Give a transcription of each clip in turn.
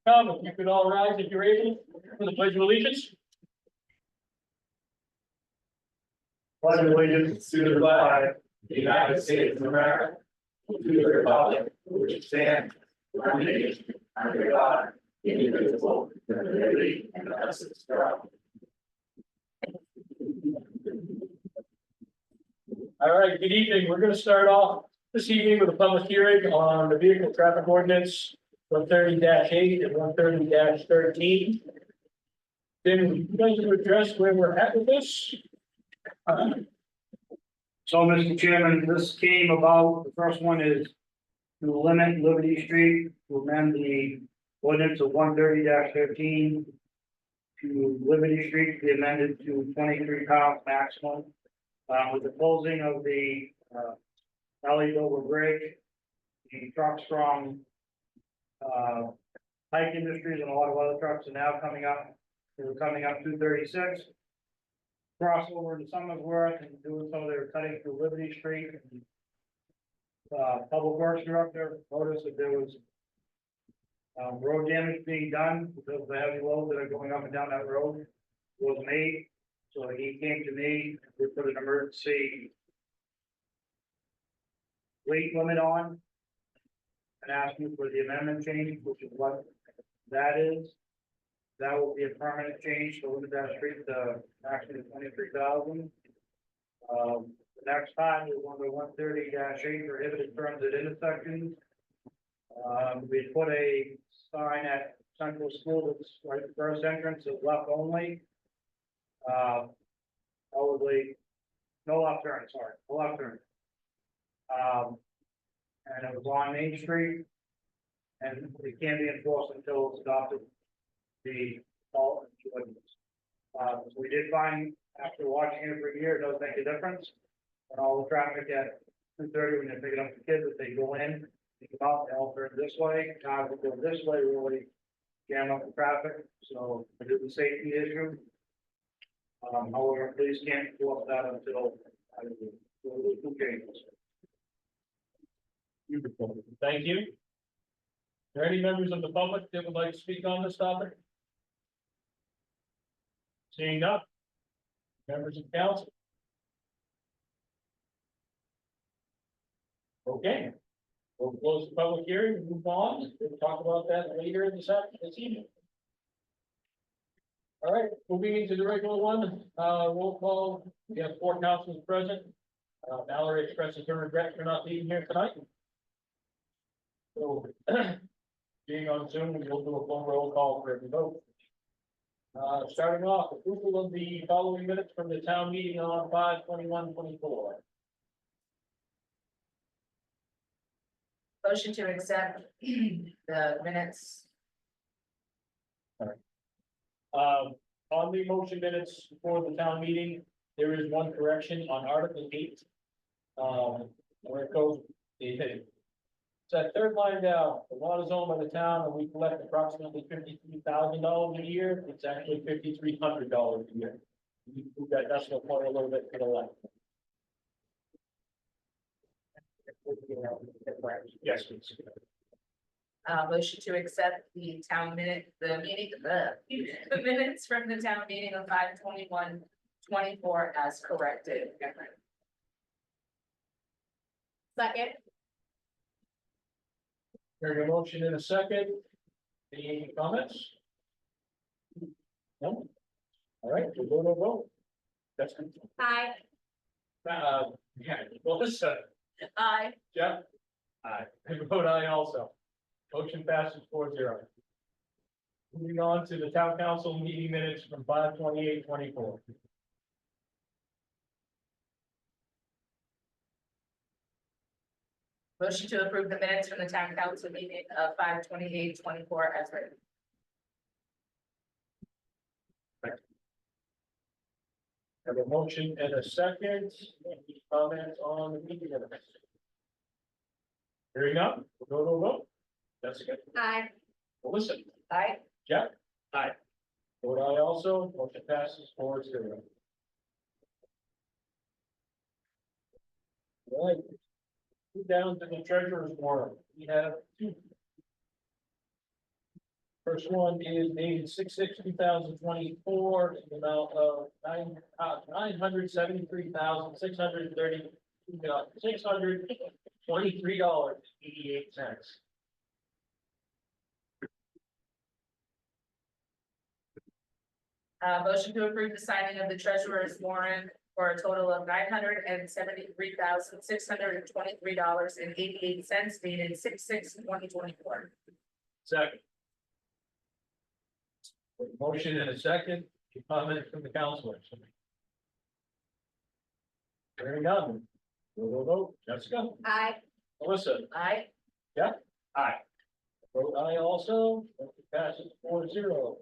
Come, if you could all rise if you're able for the pledge of allegiance. Pledge allegiance to the flag of the United States of America, to the republic which stands one nation under God, indivisible, with liberty and justice for all. All right, good evening. We're going to start off this evening with a public hearing on the vehicle traffic ordinance 130-8 and 130-13. Then we going to address where we're at with this. So, Mr. Chairman, this came about, the first one is to limit Liberty Street, to amend the ordinance of 130-13 to Liberty Street to be amended to 23 cars maximum. With the closing of the Ellie Dover Bridge, the trucks from Pike Industries and a lot of other trucks are now coming up. They're coming up 236. Cross over to Summersworth and doing so, they were cutting through Liberty Street. Public Works Director noticed that there was road damage being done because of the heavy loads that are going up and down that road was made. So he came to me, we put an emergency weight limit on and asked me for the amendment change, which is what that is. That will be a permanent change to limit that street to actually 23,000. The next time is under 130-8 prohibited turns at intersections. We put a sign at Central School that's right at the first entrance is left only. Probably no left turn, sorry, no left turn. And it was on Main Street. And it can't be enforced until it's adopted the all ordinance. So we did find after watching it for a year, it does make a difference. And all the traffic at 2:30 when they're picking up the kids, if they go in, they come out, they all turn this way, cars will go this way, really jam up the traffic, so it is a safety issue. However, police can't enforce that until two changes. Thank you. Are there any members of the public that would like to speak on this topic? Seeing none. Members of council. Okay. We'll close the public hearing and move on. We'll talk about that later this evening. All right, moving into the regular one, roll call. We have 4 councilors present. Mallory expresses her regret for not being here tonight. So, being on Zoom, we'll do a full roll call for every vote. Starting off, approval of the following minutes from the town meeting on 5/21/24. Motion to accept the minutes. On the motion minutes for the town meeting, there is one correction on Article 8. Where it goes, it's that third line down, the lot is owned by the town and we collect approximately $53,000 a year. It's actually $5,300 a year. We move that decimal point a little bit to the left. Yes, please. Motion to accept the town minute, the minutes from the town meeting of 5/21/24 as corrected. Second. Hearing a motion in a second. Any comments? No? All right, we'll vote. That's good. Aye. Yeah, Melissa, Aye. Jeff? Aye. I vote aye also. Motion passes 4-0. Moving on to the town council meeting minutes from 5/28/24. Motion to approve the minutes from the town council meeting of 5/28/24 as written. Have a motion and a second. Any comments on the meeting minutes? Hearing none, we'll go to a vote. Jessica? Aye. Melissa? Aye. Jeff? Aye. Vote aye also, motion passes 4-0. All right. Down to the treasurer's warrant. We have 2. First one is dated 6/6/2024, in the amount of $973,623.88. Motion to approve the signing of the treasurer's warrant for a total of $973,623.88 dated 6/6/2024. Second. Motion and a second, any comments from the councilors? Hearing none. We'll vote, Jessica, Aye. Melissa, Aye. aye. Vote aye also, motion passes 4-0.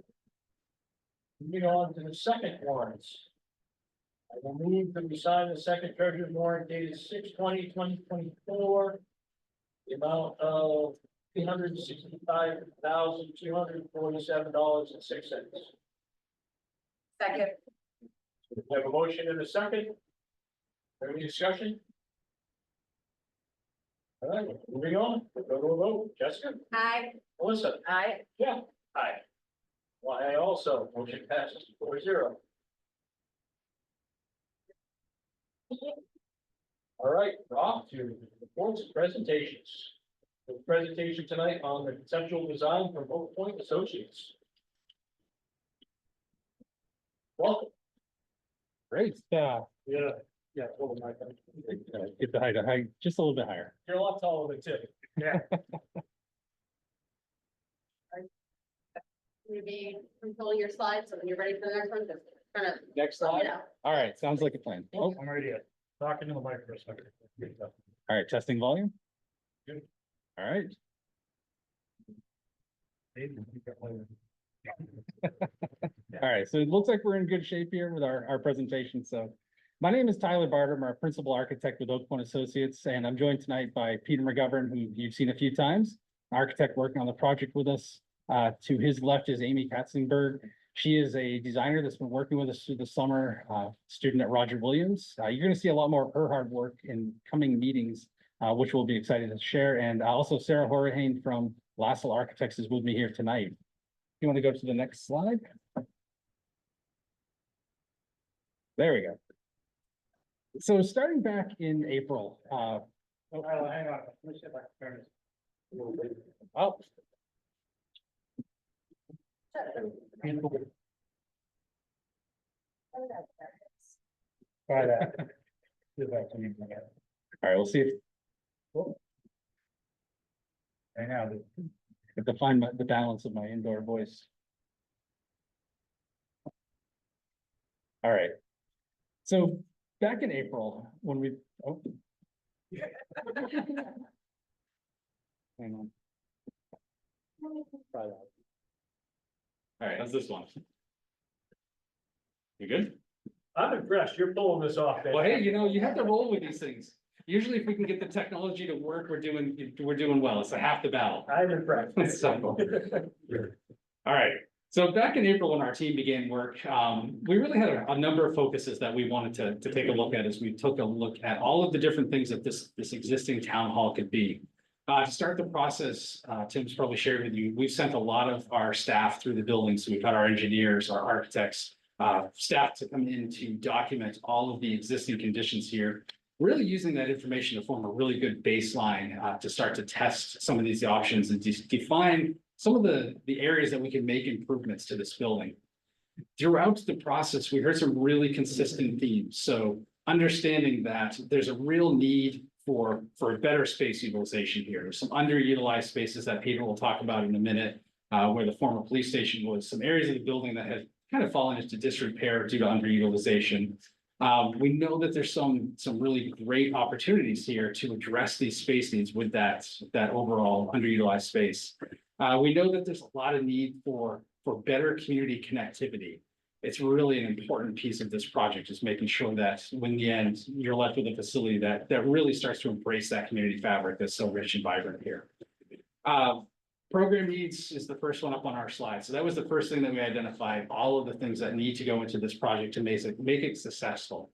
Moving on to the second warrants. I will move that we sign the second treasurer's warrant dated 6/20/2024. The amount of $365,247.06. Second. We have a motion and a second. Any discussion? All right, moving on, go to a vote, Jessica, Aye. Melissa, Aye. yeah, aye. Well, I also, motion passes 4-0. All right, we're off to reports and presentations. The presentation tonight on the conceptual design from Oak Point Associates. Welcome. Great, Yeah, hold on, Mike. get the height just a little bit higher. You're a lot taller than Tim. Maybe control your slides, so when you're ready for the next one, just kind of, Next you slide. know. All right, sounds like a plan. Oh, I'm ready to talk into the mic for a second. all right, testing volume. Good. All right, all right, so it looks like we're in good shape here with our presentation, so. My name is Tyler Barter, I'm our principal architect with Oak Point Associates, and I'm joined tonight by Peter McGovern, who you've seen a few times. Architect working on the project with us. To his left is Amy Katzenberg. She is a designer that's been working with us through the summer, student at Roger Williams. You're gonna see a lot more of her hard work in coming meetings, which we'll be excited to share. And also Sarah Horahane from Lassell Architects is with me here tonight. You want to go to the next slide? There we go. So starting back in April, Oh, hang on, let me see if I can turn this. oh, Try that. See if I can even get it. all right, we'll see Hang on. if I find the balance of my indoor voice. All right. So back in April, when we, oh. Hang on. Try that. All right, how's this one? You good? I'm impressed, you're pulling this off. Well, hey, you know, you have to roll with these things. Usually if we can get the technology to work, we're doing well. It's a half the battle. I'm impressed. So- All right, so back in April, when our team began work, we really had a number of focuses that we wanted to take a look at as we took a look at all of the different things that this existing town hall could be. To start the process, Tim's probably shared with you, we've sent a lot of our staff through the building. So we've got our engineers, our architects, staff to come in to document all of the existing conditions here. Really using that information to form a really good baseline to start to test some of these options and define some of the areas that we can make improvements to this building. Throughout the process, we heard some really consistent themes. So understanding that there's a real need for better space utilization here. There's some underutilized spaces that Peter will talk about in a minute, where the former police station was, some areas of the building that had kind of fallen into disrepair due to underutilization. We know that there's some really great opportunities here to address these space needs with that overall underutilized space. We know that there's a lot of need for better community connectivity. It's really an important piece of this project, is making sure that when the end, you're left with a facility that really starts to embrace that community fabric that's so rich and vibrant here. Program needs is the first one up on our slide. So that was the first thing that we identified, all of the things that need to go into this project to make it successful.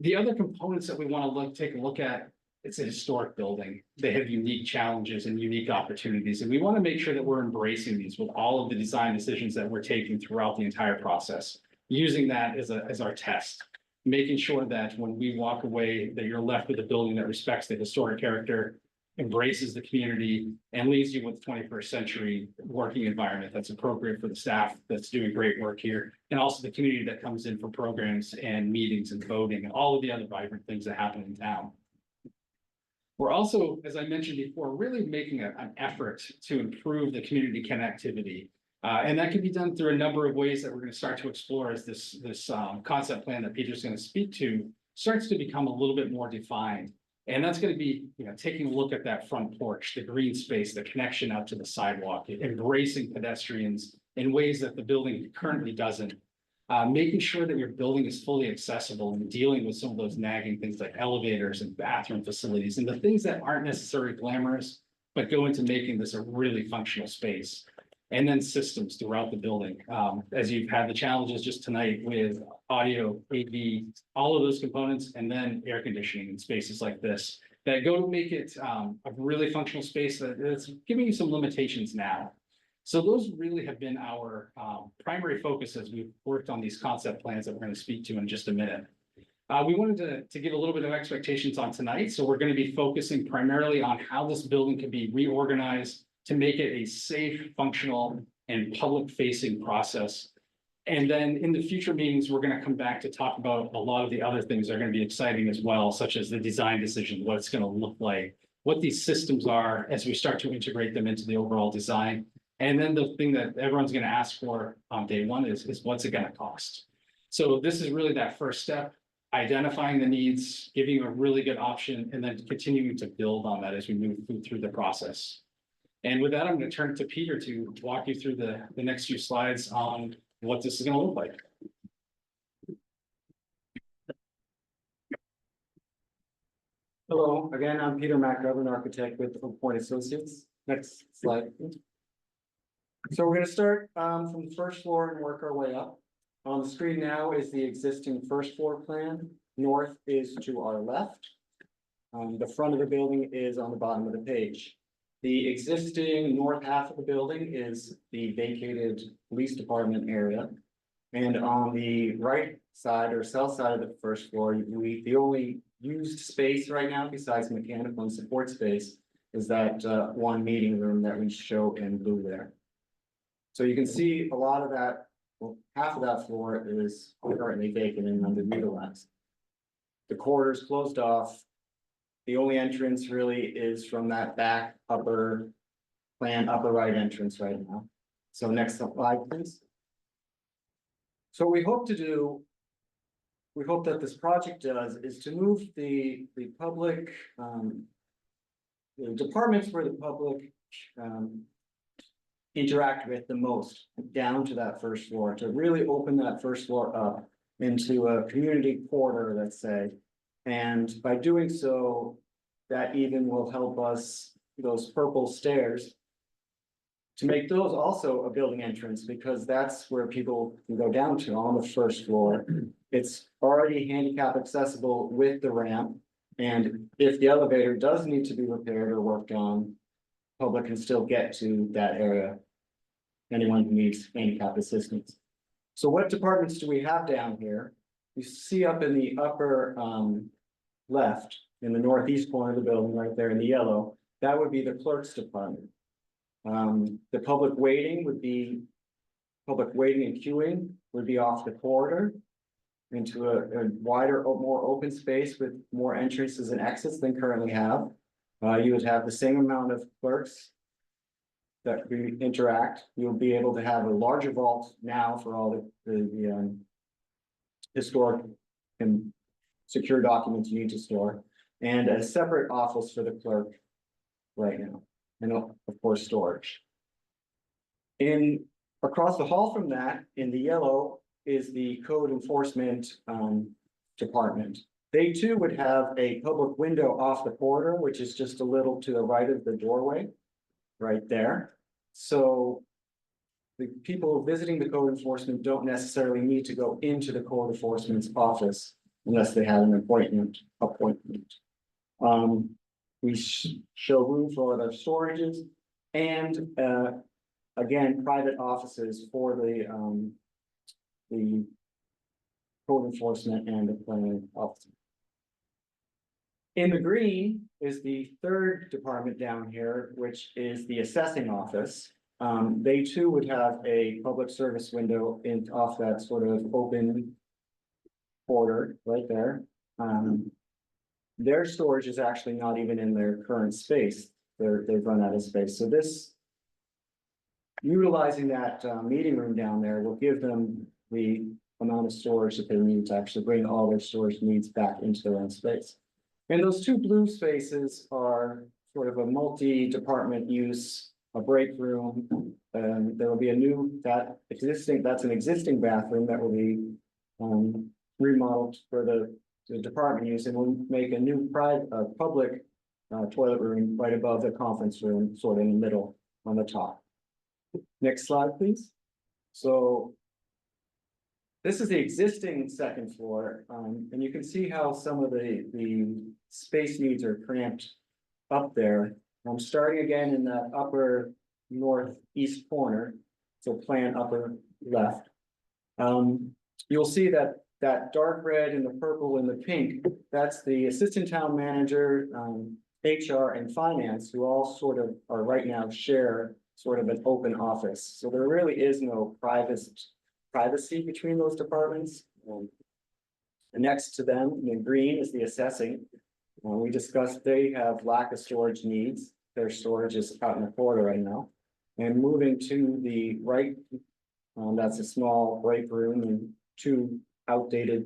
The other components that we want to take a look at it's a historic building. They have unique challenges and unique opportunities, and we want to make sure that we're embracing these with all of the design decisions that we're taking throughout the entire process. Using that as our test, making sure that when we walk away, that you're left with a building that respects the historic character, embraces the community, and leaves you with 21st century working environment that's appropriate for the staff that's doing great work here, and also the community that comes in for programs and meetings and voting and all of the other vibrant things that happen in town. We're also, as I mentioned before, really making an effort to improve the community connectivity. And that can be done through a number of ways that we're going to start to explore as this concept plan that Peter's going to speak to starts to become a little bit more defined. And that's going to be, taking a look at that front porch, the green space, the connection out to the sidewalk, embracing pedestrians in ways that the building currently doesn't. Making sure that your building is fully accessible and dealing with some of those nagging things like elevators and bathroom facilities and the things that aren't necessarily glamorous, but go into making this a really functional space. And then systems throughout the building, as you've had the challenges just tonight with audio, AV, all of those components, and then air conditioning in spaces like this that go to make it a really functional space that's giving you some limitations now. So those really have been our primary focus as we've worked on these concept plans that we're going to speak to in just a minute. We wanted to give a little bit of expectations on tonight, so we're going to be focusing primarily on how this building can be reorganized to make it a safe, functional, and public-facing process. And then in the future meetings, we're going to come back to talk about a lot of the other things that are going to be exciting as well, such as the design decision, what it's going to look like, what these systems are as we start to integrate them into the overall design. And then the thing that everyone's going to ask for on day one is what's it going to cost? So this is really that first step, identifying the needs, giving a really good option, and then continuing to build on that as we move through the process. And with that, I'm going to turn it to Peter to walk you through the next few slides on what this is going to look like. Hello, again, I'm Peter McGovern, architect with Oak Point Associates. Next slide. So we're going to start from the first floor and work our way up. On the screen now is the existing first floor plan. North is to our left. The front of the building is on the bottom of the page. The existing north half of the building is the vacated police department area. And on the right side or south side of the first floor, the only used space right now besides mechanical and support space is that one meeting room that we show in blue there. So you can see a lot of that, well, half of that floor is currently vacant and underutilized. The corridor's closed off. The only entrance really is from that back upper right entrance right now. So next slide, please. So what we hope to do, we hope that this project does is to move the public, the departments where the public interact with the most down to that first floor, to really open that first floor up into a community corridor, let's say. And by doing so, that even will help us, those purple stairs, to make those also a building entrance, because that's where people can go down to on the first floor. It's already handicap accessible with the ramp. And if the elevator does need to be repaired or worked on, public can still get to that area. Anyone who needs handicap assistance. So what departments do we have down here? You see up in the upper left, in the northeast corner of the building, right there in the yellow, that would be the clerk's department. The public waiting and queuing would be off the corridor into a wider, more open space with more entrances and exits than currently have. You would have the same amount of clerks that we interact. You'll be able to have a larger vault now for all the historic and secure documents you need to store, and a separate office for the clerk right now, and of course storage. Across the hall from that, in the yellow, is the code enforcement department. They too would have a public window off the corridor, which is just a little to the right of the doorway, right there. So the people visiting the code enforcement don't necessarily need to go into the code enforcement's office unless they have an appointment. We show room for other storages and, again, private offices for the code enforcement and the planning office. In the green is the third department down here, which is the assessing office. They too would have a public service window in off that sort of open border right there. Their storage is actually not even in their current space. They've run out of space. So this utilizing that meeting room down there will give them the amount of storage that they need to actually bring all their storage needs back into their own space. And those two blue spaces are sort of a multi-department use, a break room. There will be that's an existing bathroom that will be remodeled for the department use, and we'll make a new public toilet room right above the conference room, sort of in the middle on the top. Next slide, please. So this is the existing second floor, and you can see how some of the space needs are cramped up there. I'm starting again in the upper northeast corner, so plan upper left. You'll see that dark red and the purple and the pink, that's the assistant town manager, HR and finance, who all sort of are right now share sort of an open office. So there really is no privacy between those departments. And next to them in green is the assessing. We discussed they have lack of storage needs. Their storage is out in the corridor right now. And moving to the right, that's a small break room and two outdated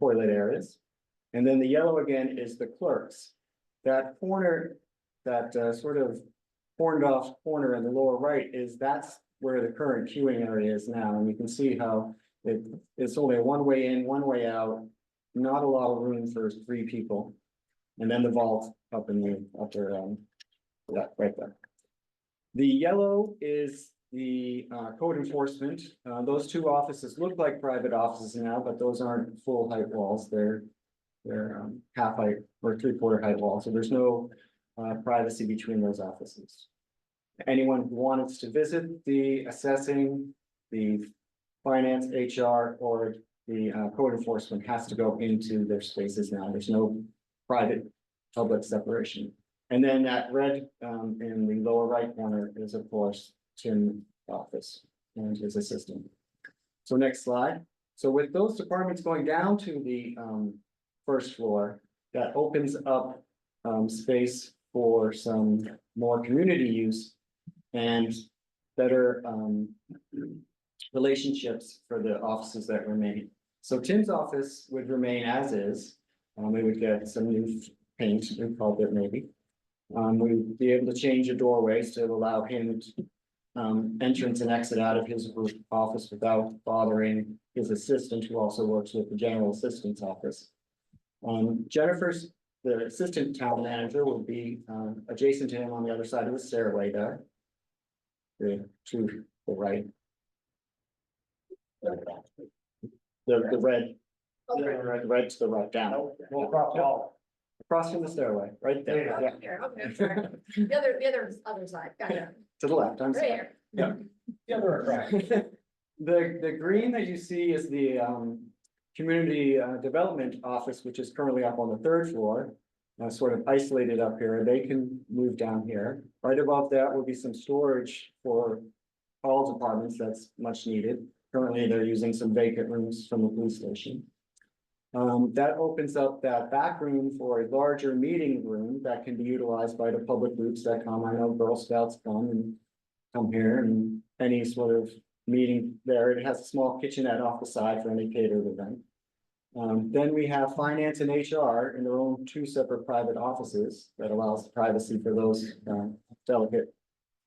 toilet areas. And then the yellow again is the clerks. That corner, that sort of horned off corner in the lower right that's where the current queuing area is now. And you can see how it's only a one way in, one way out, not a lot of room for 3 people. And then the vault up in the upper, right there. The yellow is the code enforcement. Those two offices look like private offices now, but those aren't full height walls. They're half height or 3/4 height walls. So there's no privacy between those offices. Anyone who wants to visit the assessing, the finance, HR, or the code enforcement has to go into their spaces now. There's no private public separation. And then that red in the lower right corner is, of course, Tim's office and his assistant. So next slide. So with those departments going down to the first floor, that opens up space for some more community use and better relationships for the offices that remain. So Tim's office would remain as is. We would get some new paint, we called it maybe. We'd be able to change the doorways to allow him entrance and exit out of his office without bothering his assistant, who also works with the general assistant's office. Jennifer's, the assistant town manager, will be adjacent to him on the other side of the stairway there. To the right. The red. The red to the right down. We'll cross all. Across from the stairway, right there. Yeah. Here, okay, I'm sorry. The other side, gotcha. To the left, I'm Right sorry. here. The other right. The green that you see is the community development office, which is currently up on the 3rd floor. Sort of isolated up here. They can move down here. Right above that will be some storage for all departments that's much needed. Currently, they're using some vacant rooms from the police station. That opens up that back room for a larger meeting room that can be utilized by the public groups that come. I know Girl Scouts come here and any sort of meeting there. It has a small kitchenette off the side for any catered event. Then we have finance and HR in their own 2 separate private offices that allows privacy for those delicate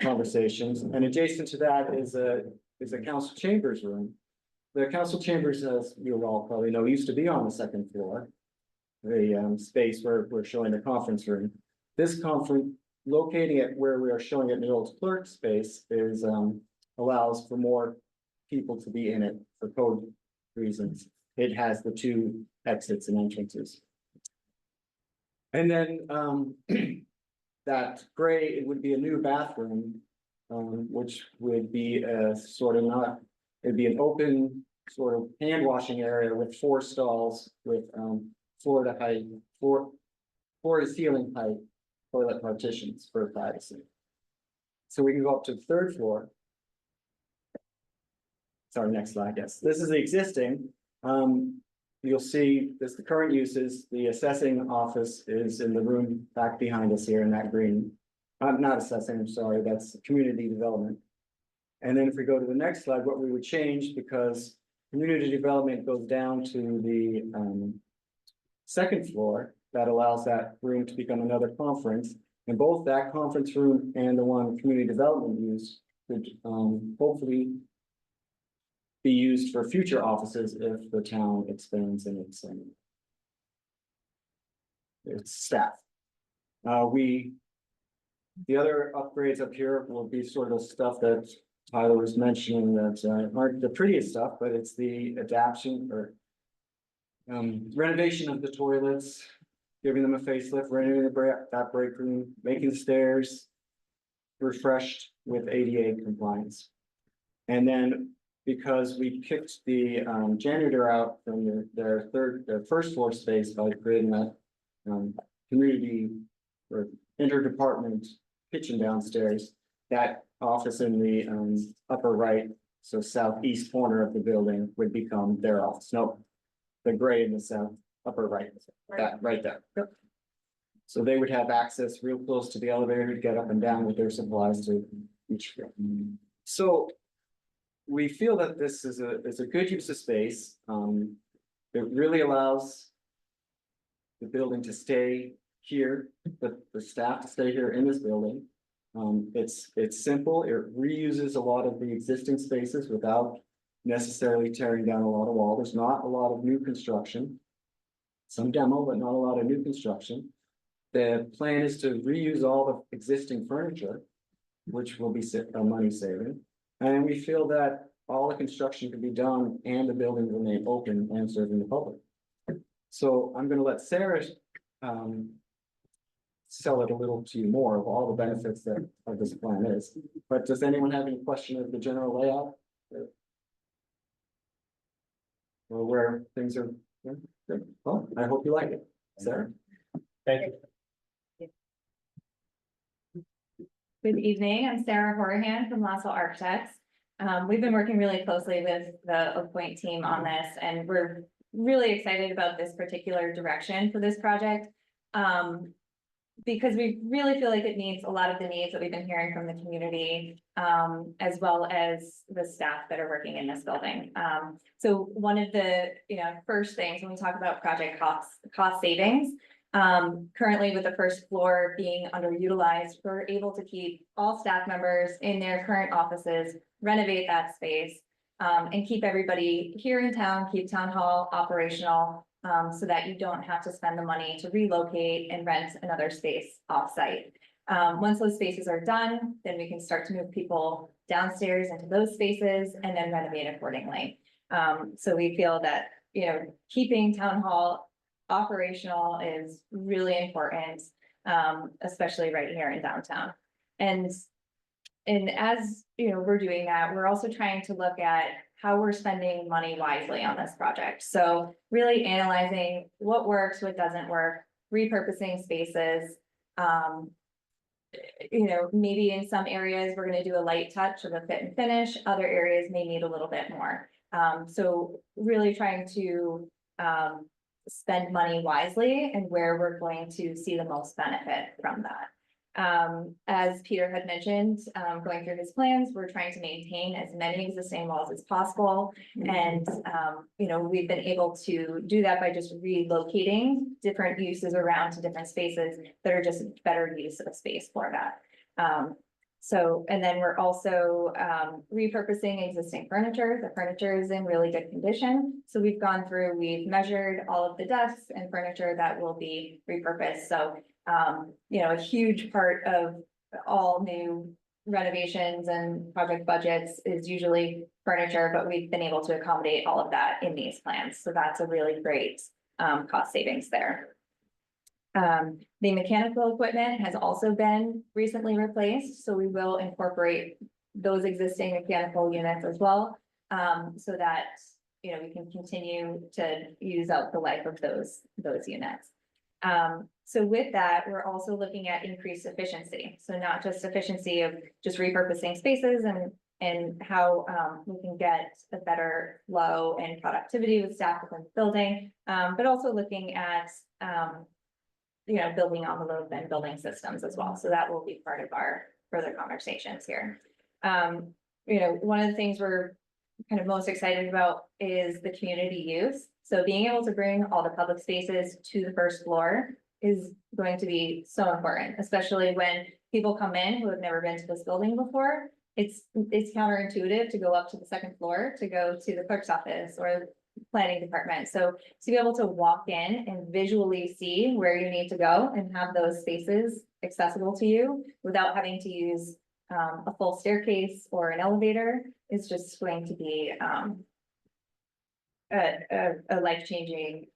conversations. And adjacent to that is a council chambers room. The council chambers, as you all probably know, used to be on the 2nd floor. The space where we're showing the conference room. This conference, locating it where we are showing it in the old clerk space, is allows for more people to be in it for code reasons. It has the 2 exits and entrances. And then, that gray, it would be a new bathroom, which would be a sort of not, it'd be an open sort of hand washing area with 4 stalls with, floor to height, floor to ceiling height toilet partitions for privacy. So we can go up to the 3rd floor. Sorry, next slide, yes. This is the existing. You'll see this, the current uses, the assessing office is in the room back behind us here in that green. Not assessing, I'm sorry, that's community development. And then if we go to the next slide, what we would change, because community development goes down to the 2nd floor, that allows that room to become another conference. And both that conference room and the one community development use could hopefully be used for future offices if the town expands in its staff. The other upgrades up here will be sort of stuff that Tyler was mentioning that aren't the prettiest stuff, but it's the adaptation or renovation of the toilets, giving them a facelift, renovating that break room, making the stairs refreshed with ADA compliance. And then because we kicked the janitor out from their 1st floor space by creating that community or interdepartment kitchen downstairs, that office in the upper right, so southeast corner of the building would become their office. No, the gray in the south upper right, that right there. Yep. So they would have access real close to the elevator to get up and down with their supplies to each. So we feel that this is a good use of space. It really allows the building to stay here, the staff to stay here in this building. It's simple. It reuses a lot of the existing spaces without necessarily tearing down a lot of wall. There's not a lot of new construction. Some demo, but not a lot of new construction. The plan is to reuse all the existing furniture, which will be money saving. And we feel that all the construction can be done and the building remain open and serving the public. So I'm gonna let Sarah sell it a little to you more of all the benefits that of this plan is. But does anyone have any question of the general layout? Or where things are, yeah, good. Well, I hope you like it. Sarah? Thank you. Good evening, I'm Sarah Horahan from Lasso Architects. We've been working really closely with the Oak Point team on this, and we're really excited about this particular direction for this project. Because we really feel like it meets a lot of the needs that we've been hearing from the community, as well as the staff that are working in this building. So one of the, first things when we talk about project cost savings, currently with the 1st floor being underutilized, we're able to keep all staff members in their current offices, renovate that space, and keep everybody here in town, keep town hall operational, so that you don't have to spend the money to relocate and rent another space offsite. Once those spaces are done, then we can start to move people downstairs into those spaces and then renovate accordingly. So we feel that, keeping town hall operational is really important, especially right here in downtown. And as, we're doing that, we're also trying to look at how we're spending money wisely on this project. So really analyzing what works, what doesn't work, repurposing spaces. Maybe in some areas, we're gonna do a light touch of a fit and finish, other areas may need a little bit more. So really trying to spend money wisely and where we're going to see the most benefit from that. As Peter had mentioned, going through his plans, we're trying to maintain as many existing walls as possible. And, we've been able to do that by just relocating different uses around to different spaces that are just better use of space for that. And then we're also repurposing existing furniture. The furniture is in really good condition. So we've gone through, we've measured all of the desks and furniture that will be repurposed. So, a huge part of all new renovations and project budgets is usually furniture, but we've been able to accommodate all of that in these plans. So that's a really great cost savings there. The mechanical equipment has also been recently replaced, so we will incorporate those existing mechanical units as well. So that, you know, we can continue to use out the life of those units. So with that, we're also looking at increased efficiency. So not just efficiency of just repurposing spaces and how we can get a better flow and productivity with staff within the building, but also looking at you know, building envelope and building systems as well. So that will be part of our further conversations here. You know, one of the things we're kind of most excited about is the community use. So being able to bring all the public spaces to the first floor is going to be so important, especially when people come in who have never been to this building before. It's counterintuitive to go up to the second floor to go to the clerk's office or planning department. So to be able to walk in and visually see where you need to go and have those spaces accessible to you without having to use a full staircase or an elevator is just going to be a life-changing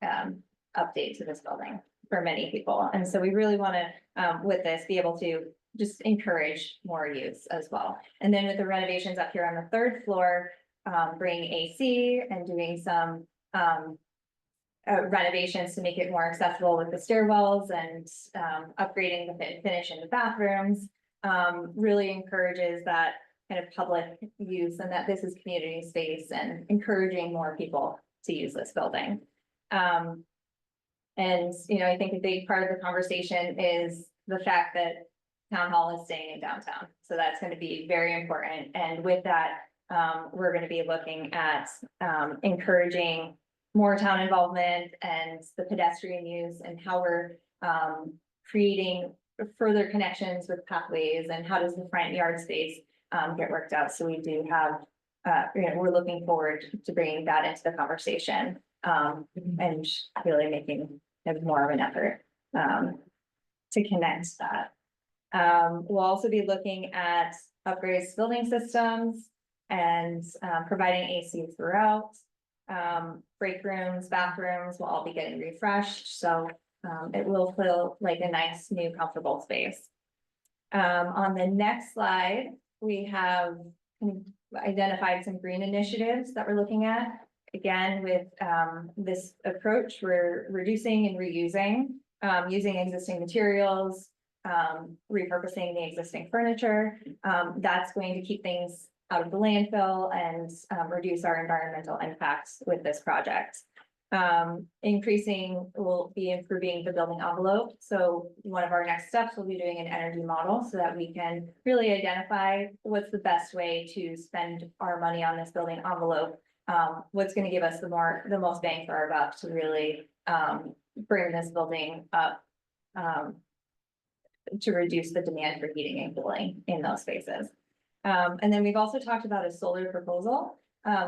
update to this building for many people. And so we really want to, with this, be able to just encourage more use as well. And then with the renovations up here on the third floor, bringing AC and doing some renovations to make it more accessible with the stairwells and upgrading the fit and finish in the bathrooms, really encourages that kind of public use and that this is community space and encouraging more people to use this building. And, you know, I think a big part of the conversation is the fact that town hall is staying in downtown. So that's going to be very important. And with that, we're going to be looking at encouraging more town involvement and the pedestrian use and how we're creating further connections with pathways and how does the front yard space get worked out. So we do have, you know, we're looking forward to bringing that into the conversation and really making it more of an effort to connect that. We'll also be looking at upgrades to building systems and providing AC throughout. Break rooms, bathrooms will all be getting refreshed, so it will feel like a nice, new, comfortable space. On the next slide, we have identified some green initiatives that we're looking at. Again, with this approach, we're reducing and reusing, using existing materials, repurposing the existing furniture. That's going to keep things out of the landfill and reduce our environmental impacts with this project. Increasing will be improving the building envelope. So one of our next steps will be doing an energy model so that we can really identify what's the best way to spend our money on this building envelope. What's going to give us the most bang for our buck to really bring this building up to reduce the demand for heating and cooling in those spaces. And then we've also talked about a solar proposal.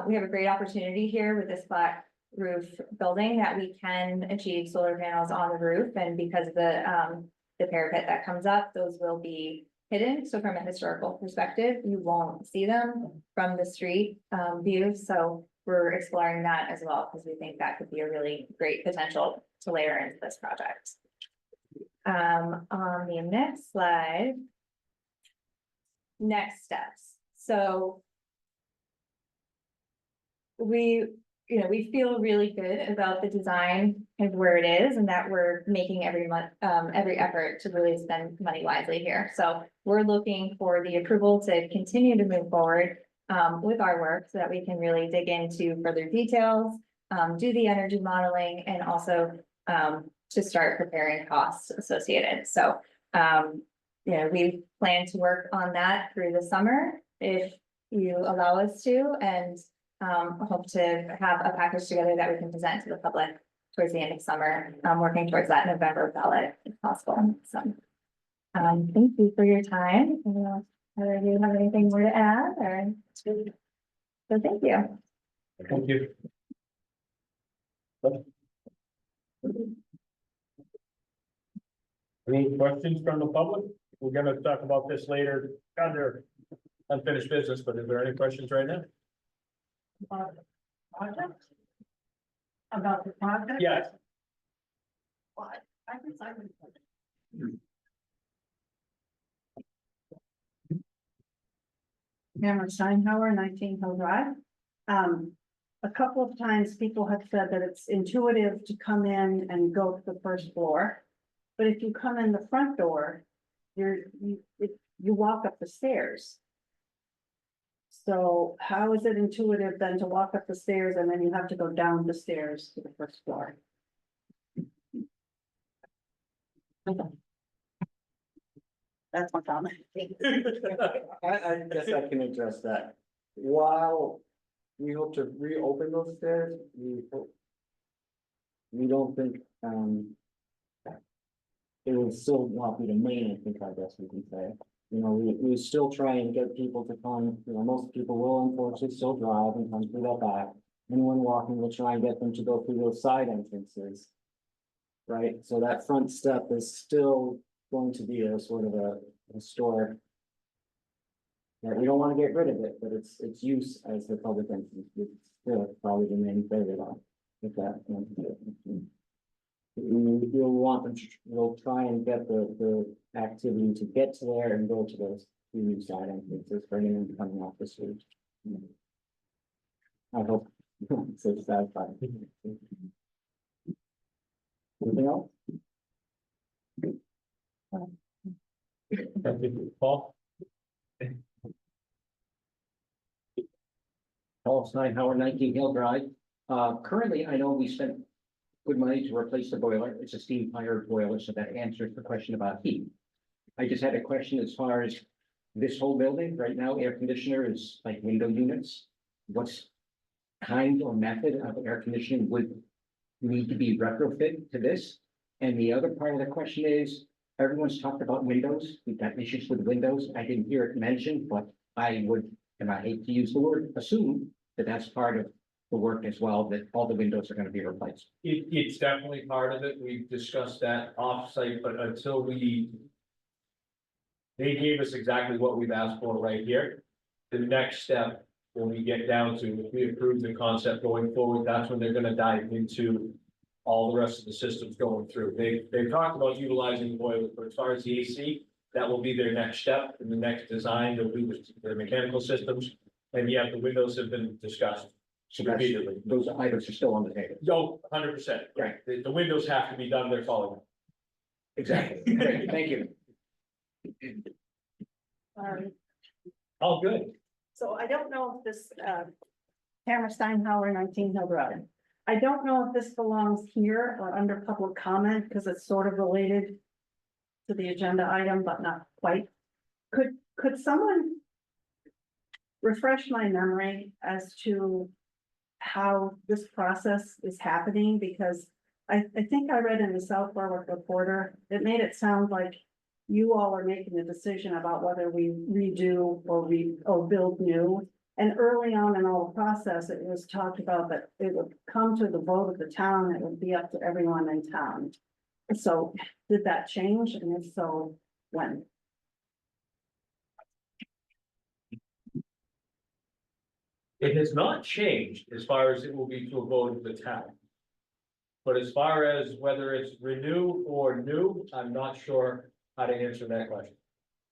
We have a great opportunity here with this flat roof building that we can achieve solar panels on the roof, and because of the parapet that comes up, those will be hidden. So from a historical perspective, you won't see them from the street view. So we're exploring that as well, because we think that could be a really great potential to layer into this project. On the next slide, next steps. So we feel really good about the design and where it is, and that we're making every effort to really spend money wisely here. So we're looking for the approval to continue to move forward with our work so that we can really dig into further details, do the energy modeling, and also to start preparing costs associated. So we plan to work on that through the summer if you allow us to, and hope to have a package together that we can present to the public towards the end of summer, working towards that November ballot if possible. So thank you for your time. Whether you have anything more to add or so thank you. Thank you. Any questions from the public? We're gonna talk about this later under unfinished business, but is there any questions right now? Project? About the project? Yes. What? Cameron Steinhauer, 19 Hill Drive. A couple of times people have said that it's intuitive to come in and go to the first floor. But if you come in the front door, you walk up the stairs. So how is it intuitive then to walk up the stairs and then you have to go down the stairs to the first floor? That's my comment. I guess I can address that. While we hope to reopen those stairs, we don't think, it will still not be the main, I think, I guess we can say. You know, we still try and get people to come, you know, most people will unfortunately still drive and come through that back. Anyone walking, we'll try and get them to go through those side entrances. Right, so that front step is still going to be a sort of a historic. Yeah, we don't want to get rid of it, but its use as the public entrance is still probably the main favorite on, if that. We'll try and get the activity to get to there and go to those two new side entrances for anyone coming off the street. I hope it's satisfied. Anything else? Paul? Paul Steinhauer, 19 Hill Drive. Currently, I know we spent good money to replace the boiler. It's a steam fired boiler, so that answers the question about heat. I just had a question as far as this whole building. Right now, air conditioner is like window units. What's kind or method of air conditioning would need to be retrofit to this? And the other part of the question is, everyone's talked about windows. We've got issues with windows. I didn't hear it mentioned, but I would, and I hate to use the word, assume that that's part of the work as well, that all the windows are going to be replaced. It's definitely part of it. We've discussed that offsite, but until they gave us exactly what we've asked for right here. The next step, when we get down to, if we approve the concept going forward, that's when they're gonna dive into all the rest of the systems going through. They've talked about utilizing the boiler, but as far as the AC, that will be their next step in the next design. They'll do the mechanical systems. And yet the windows have been discussed. So that's, repeatedly. those items are still on the table. Yo, 100%. Right. The windows have to be done, they're following. Exactly. Great, thank you. All good. So I don't know if this, Tamara Steinhauer, 19 Hill Drive. I don't know if this belongs here or under public comment, because it's sort of related to the agenda item, but not quite. Could someone refresh my memory as to how this process is happening? Because I think I read in the South Berwick Reporter, it made it sound like you all are making a decision about whether we redo or build new. And early on in all the process, it was talked about that it would come to the vote of the town, it would be up to everyone in town. So did that change? And if so, when? It has not changed as far as it will be to a vote of the town. But as far as whether it's renew or new, I'm not sure how to answer that question.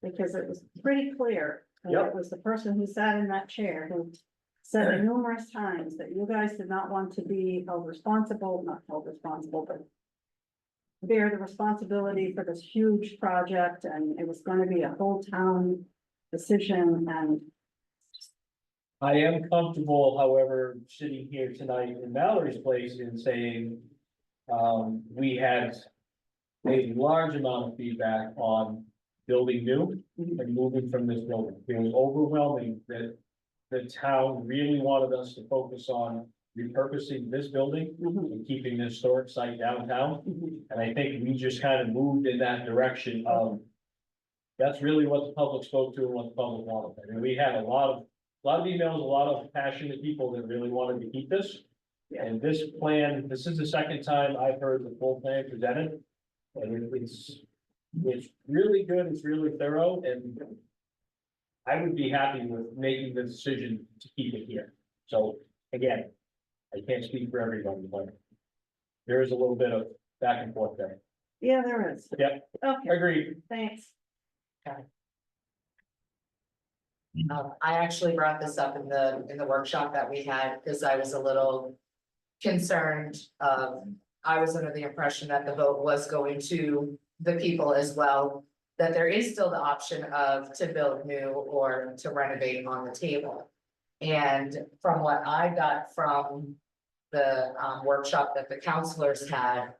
Because it was pretty clear. And Yep. it was the person who sat in that chair who said numerous times that you guys did not want to be held responsible, not held responsible, but bear the responsibility for this huge project, and it was gonna be a whole town decision, and I am comfortable, however, sitting here tonight in Mallory's place and saying, we had a large amount of feedback on building new and moving from this building. It was overwhelming that the town really wanted us to focus on repurposing this building and keeping this historic site downtown. And I think we just kind of moved in that direction of, that's really what the public spoke to and what the public wanted. I mean, we had a lot of emails, a lot of passionate people that really wanted to keep this. And this plan, this is the second time I've heard the full plan presented. And it's really good, it's really thorough, and I would be happy with making the decision to keep it here. So again, I can't speak for everybody, but there is a little bit of back and forth there. Yeah, there is. Yeah. Okay, Agreed. thanks. I actually brought this up in the workshop that we had, because I was a little concerned. I was under the impression that the vote was going to the people as well. That there is still the option of to build new or to renovate on the table. And from what I got from the workshop that the counselors had.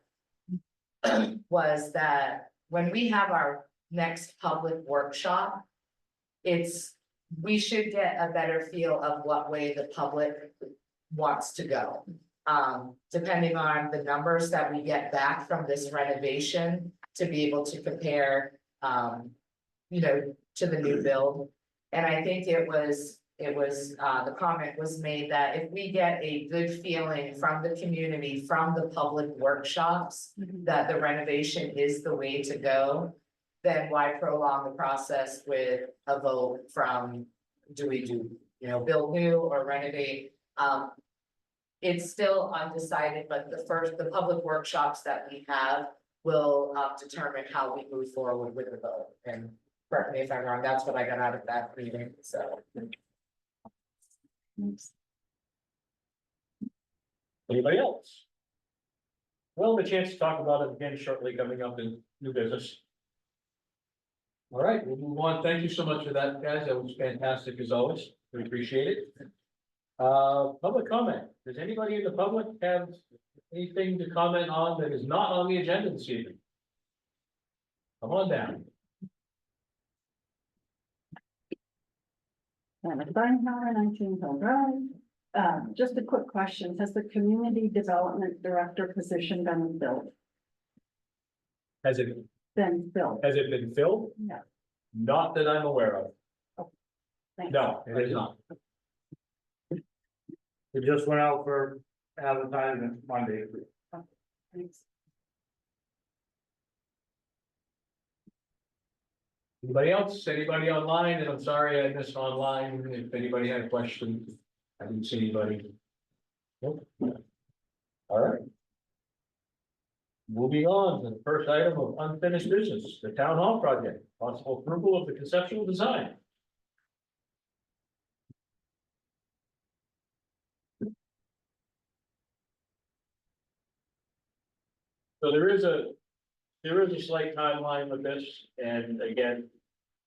Was that when we have our next public workshop. We should get a better feel of what way the public wants to go. Depending on the numbers that we get back from this renovation, to be able to compare, to the new build. And I think the comment was made that if we get a good feeling from the community, from the public workshops, that the renovation is the way to go, then why prolong the process with a vote from, do we build new or renovate? It's still undecided, but the public workshops that we have will determine how we move forward with the vote. And correct me if I'm wrong, that's what I got out of that meeting, so. Anybody else? We'll have a chance to talk about it again shortly, coming up in new business. All right, we'll move on. Thank you so much for that, guys. That was fantastic as always. We appreciate it. Public comment. Does anybody in the public have anything to comment on that is not on the agenda this evening? Come on down. Steinhauer, 19 Hill Drive. Just a quick question. Has the community development director position been filled? Has it Been filled? been filled? No. Not that I'm aware of. Thanks. No, it is not. It just went out for advertisement Monday. Thanks. Anybody else? Anybody online? And I'm sorry I missed online. If anybody had a question, I didn't see anybody. Nope. All right. Moving on to the first item of unfinished business, the town hall project, possible approval of the conceptual design. So there is a slight timeline with this, and again,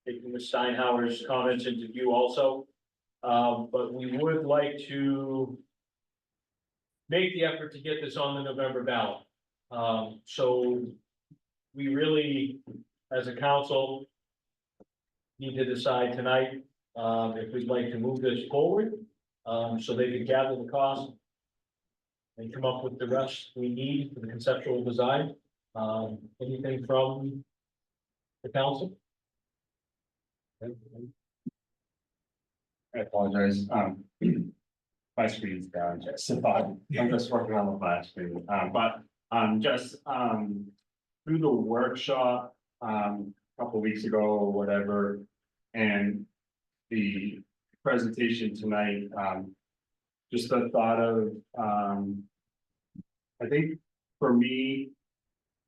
taking the Steinhauer's comments into view also. But we would like to make the effort to get this on the November ballot. So we really, as a council, need to decide tonight, if we'd like to move this forward, so they can gather the cost and come up with the rest we need for the conceptual design. Anything from the council? I apologize, my screen's down, so I'm just working on the flash screen, but just through the workshop a couple weeks ago or whatever, and the presentation tonight, just the thought of I think for me,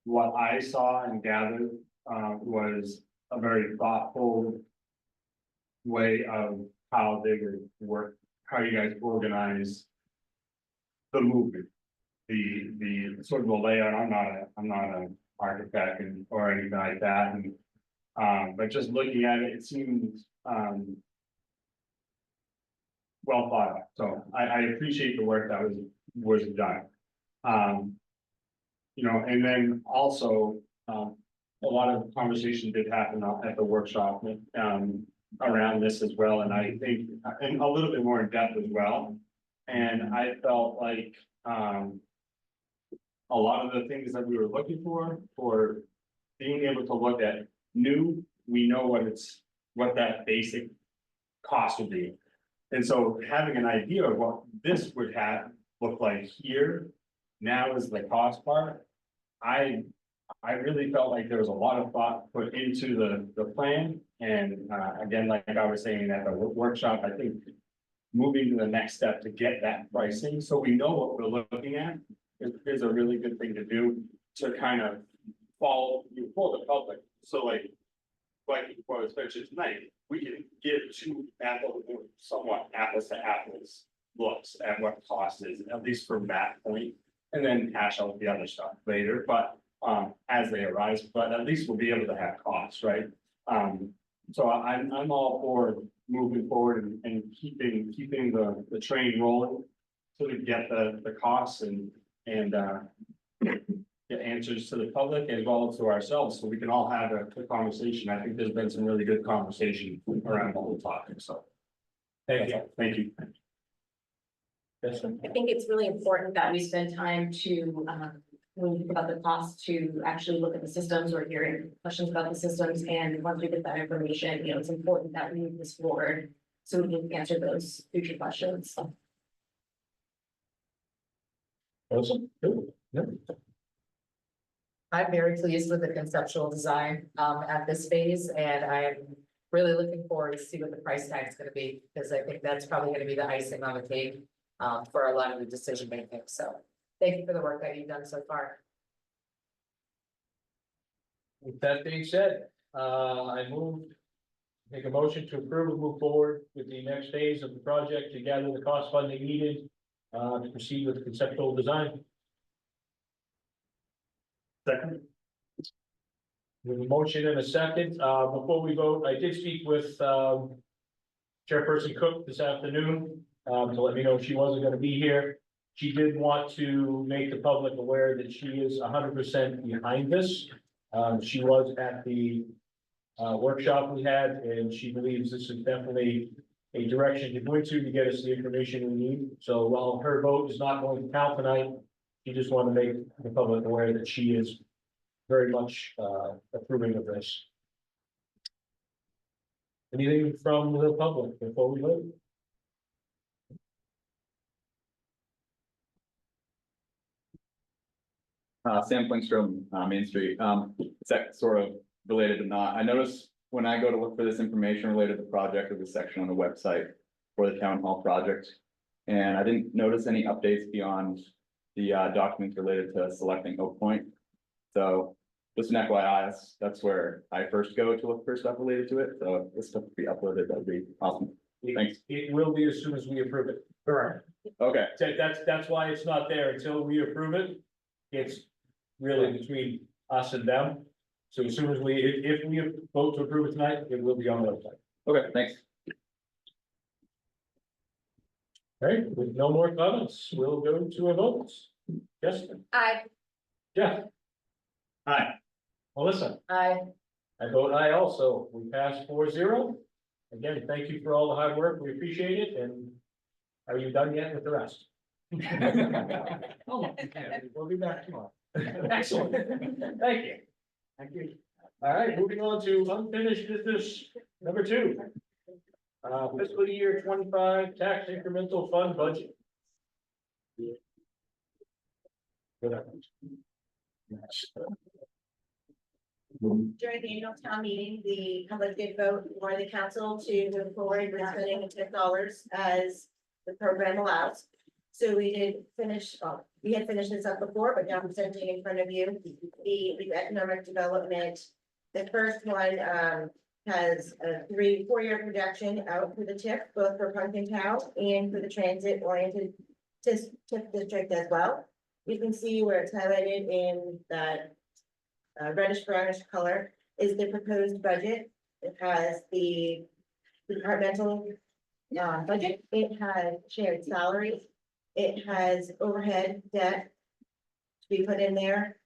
what I saw and gathered was a very thoughtful way of how they would work, how you guys organize the movement, the sort of the layout. I'm not an architect or anything like that, and but just looking at it, it seems well thought out. So I appreciate the work that was done. And then also a lot of conversation did happen at the workshop around this as well, and I think and a little bit more in depth as well. And I felt like a lot of the things that we were looking for being able to look at new, we know what that basic cost would be. And so having an idea of what this would look like here now is the cost part. I really felt like there was a lot of thought put into the plan, and again, like I was saying at the workshop, I think moving to the next step to get that pricing, so we know what we're looking at, is a really good thing to do, to kind of follow you for the public, so like what was mentioned tonight, we can give two somewhat apples to apples looks at what the cost is, at least from that point. And then hash out the other stuff later, but as they arise, but at least we'll be able to have costs, right? So I'm all for moving forward and keeping the train rolling. So we get the costs and get answers to the public as well as to ourselves, so we can all have a conversation. I think there's been some really good conversation around the whole topic, so. Thank you. Thank you. Yes, sir. I think it's really important that we spend time to, when we think about the cost, to actually look at the systems or hearing questions about the systems. And once we get that information, you know, it's important that we move this forward so we can answer those future questions. Awesome. Good. Yeah. I'm very pleased with the conceptual design at this phase, and I am really looking forward to see what the price tag is gonna be, because I think that's probably gonna be the icing on the cake for a lot of the decision making. So thank you for the work that you've done so far. With that being said, make a motion to approve and move forward with the next phase of the project to gather the cost funding needed to proceed with the conceptual design. Second. With a motion and a second, before we vote, I did speak with Chairperson Cook this afternoon to let me know she wasn't gonna be here. She did want to make the public aware that she is 100% behind this. She was at the workshop we had, and she believes this is definitely a direction to go into to get us the information we need. So while her vote is not going to count tonight, she just wanted to make the public aware that she is very much approving of this. Anything from the public before we vote? Sam Flingstrom, Main Street. It's that sort of related to not, I noticed when I go to look for this information related to the project, there's a section on the website for the town hall project. And I didn't notice any updates beyond the documents related to selecting Oak Point. So just an FYI, that's where I first go to look for stuff related to it. So if this stuff could be uploaded, that'd be awesome. Thanks. It will be as soon as we approve it. Correct. Okay, That's why it's not there until we approve it. It's really between us and them. So as soon as if we vote to approve it tonight, it will be on the website. okay, thanks. All right, with no more comments, we'll go to a vote. Justin, Aye. Jeff, Hi. Melissa, I I vote aye also. We pass 4-0. Again, thank you for all the hard work. We appreciate it. And are you done yet with the rest? Oh, okay. We'll be back tomorrow. Excellent. Thank you. Thank you. All right, moving on to unfinished business number 2. Fiscal year 25 tax incremental fund budget. Good. During the annual town meeting, the public did vote for the council to move forward with spending $10 as the program allows. So we did finish, we had finished this up before, but now I'm presenting in front of you, the economic development. The first one, has a 3-4 year projection out for the TIF, both for Pumpkin Town and for the transit oriented TIF district as well. You can see where it's highlighted in that reddish brownish color is the proposed budget. It has the departmental budget. It has shared salaries. It has overhead debt to be put in there.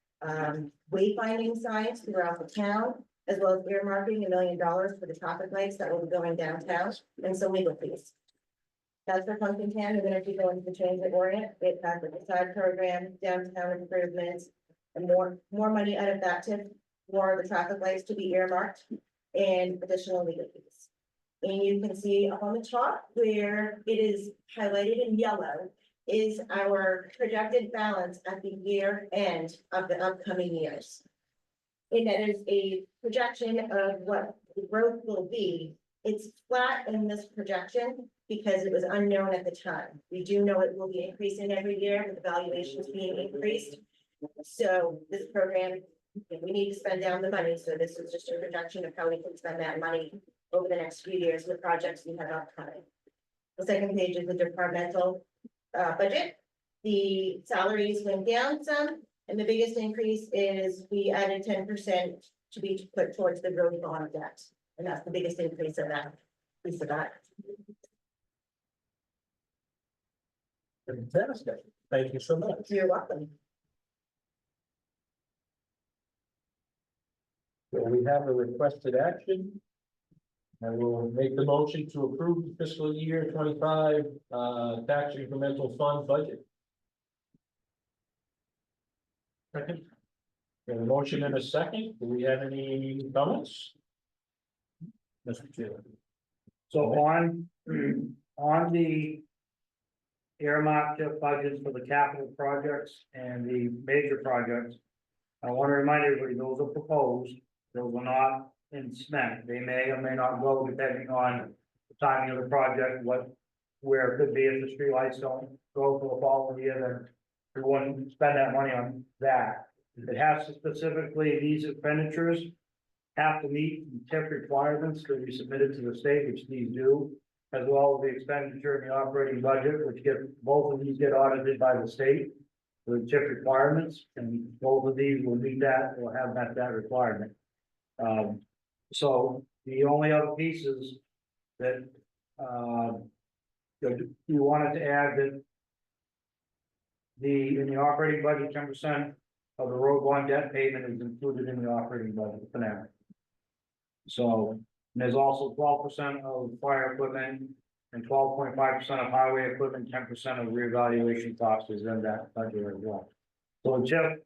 Wayfinding signs throughout the town, as well as earmarking $1 million for the traffic lights that will be going downtown, and some legal fees. That's for Pumpkin Town. And then if you go into the transit orient, it has the facade program, downtown improvements, and more money out of that TIF for the traffic lights to be earmarked, and additional legal fees. And you can see up on the top where it is highlighted in yellow is our projected balance at the year end of the upcoming years. And that is a projection of what the growth will be. It's flat in this projection because it was unknown at the time. We do know it will be increasing every year with the valuations being increased. So this program We need to spend down the money, so this is just a projection of how we can spend that money over the next few years with projects we have upcoming. The second page is the departmental budget. The salaries went down some, and the biggest increase is we added 10% to be put towards the road bond debt. And that's the biggest increase of that, piece of that. Fantastic. Thank you so much. You're welcome. So we have a requested action. I will make the motion to approve the fiscal year 25 tax incremental fund budget. Second. We have a motion and a second. Do we have any comments? Mr. Chair. So on the earmarked budgets for the capital projects and the major projects, I want to remind everybody, those are proposed, those are not in cement. They may or may not go depending on the timing of the project, where it could be if the streetlights don't go for the following year, then we wouldn't spend that money on that. It has to specifically, these expenditures have to meet TIF requirements to be submitted to the state, which these do, as well as the expenditure in the operating budget, which both of these get audited by the state. The TIF requirements, and both of these will meet that, or have met that requirement. So the only other pieces that, you wanted to add that in the operating budget, 10% of the road bond debt payment is included in the operating budget for now. So, and there's also 12% of fire equipment and 12.5% of highway equipment, 10% of reevaluation costs is in that budget as well. So the TIF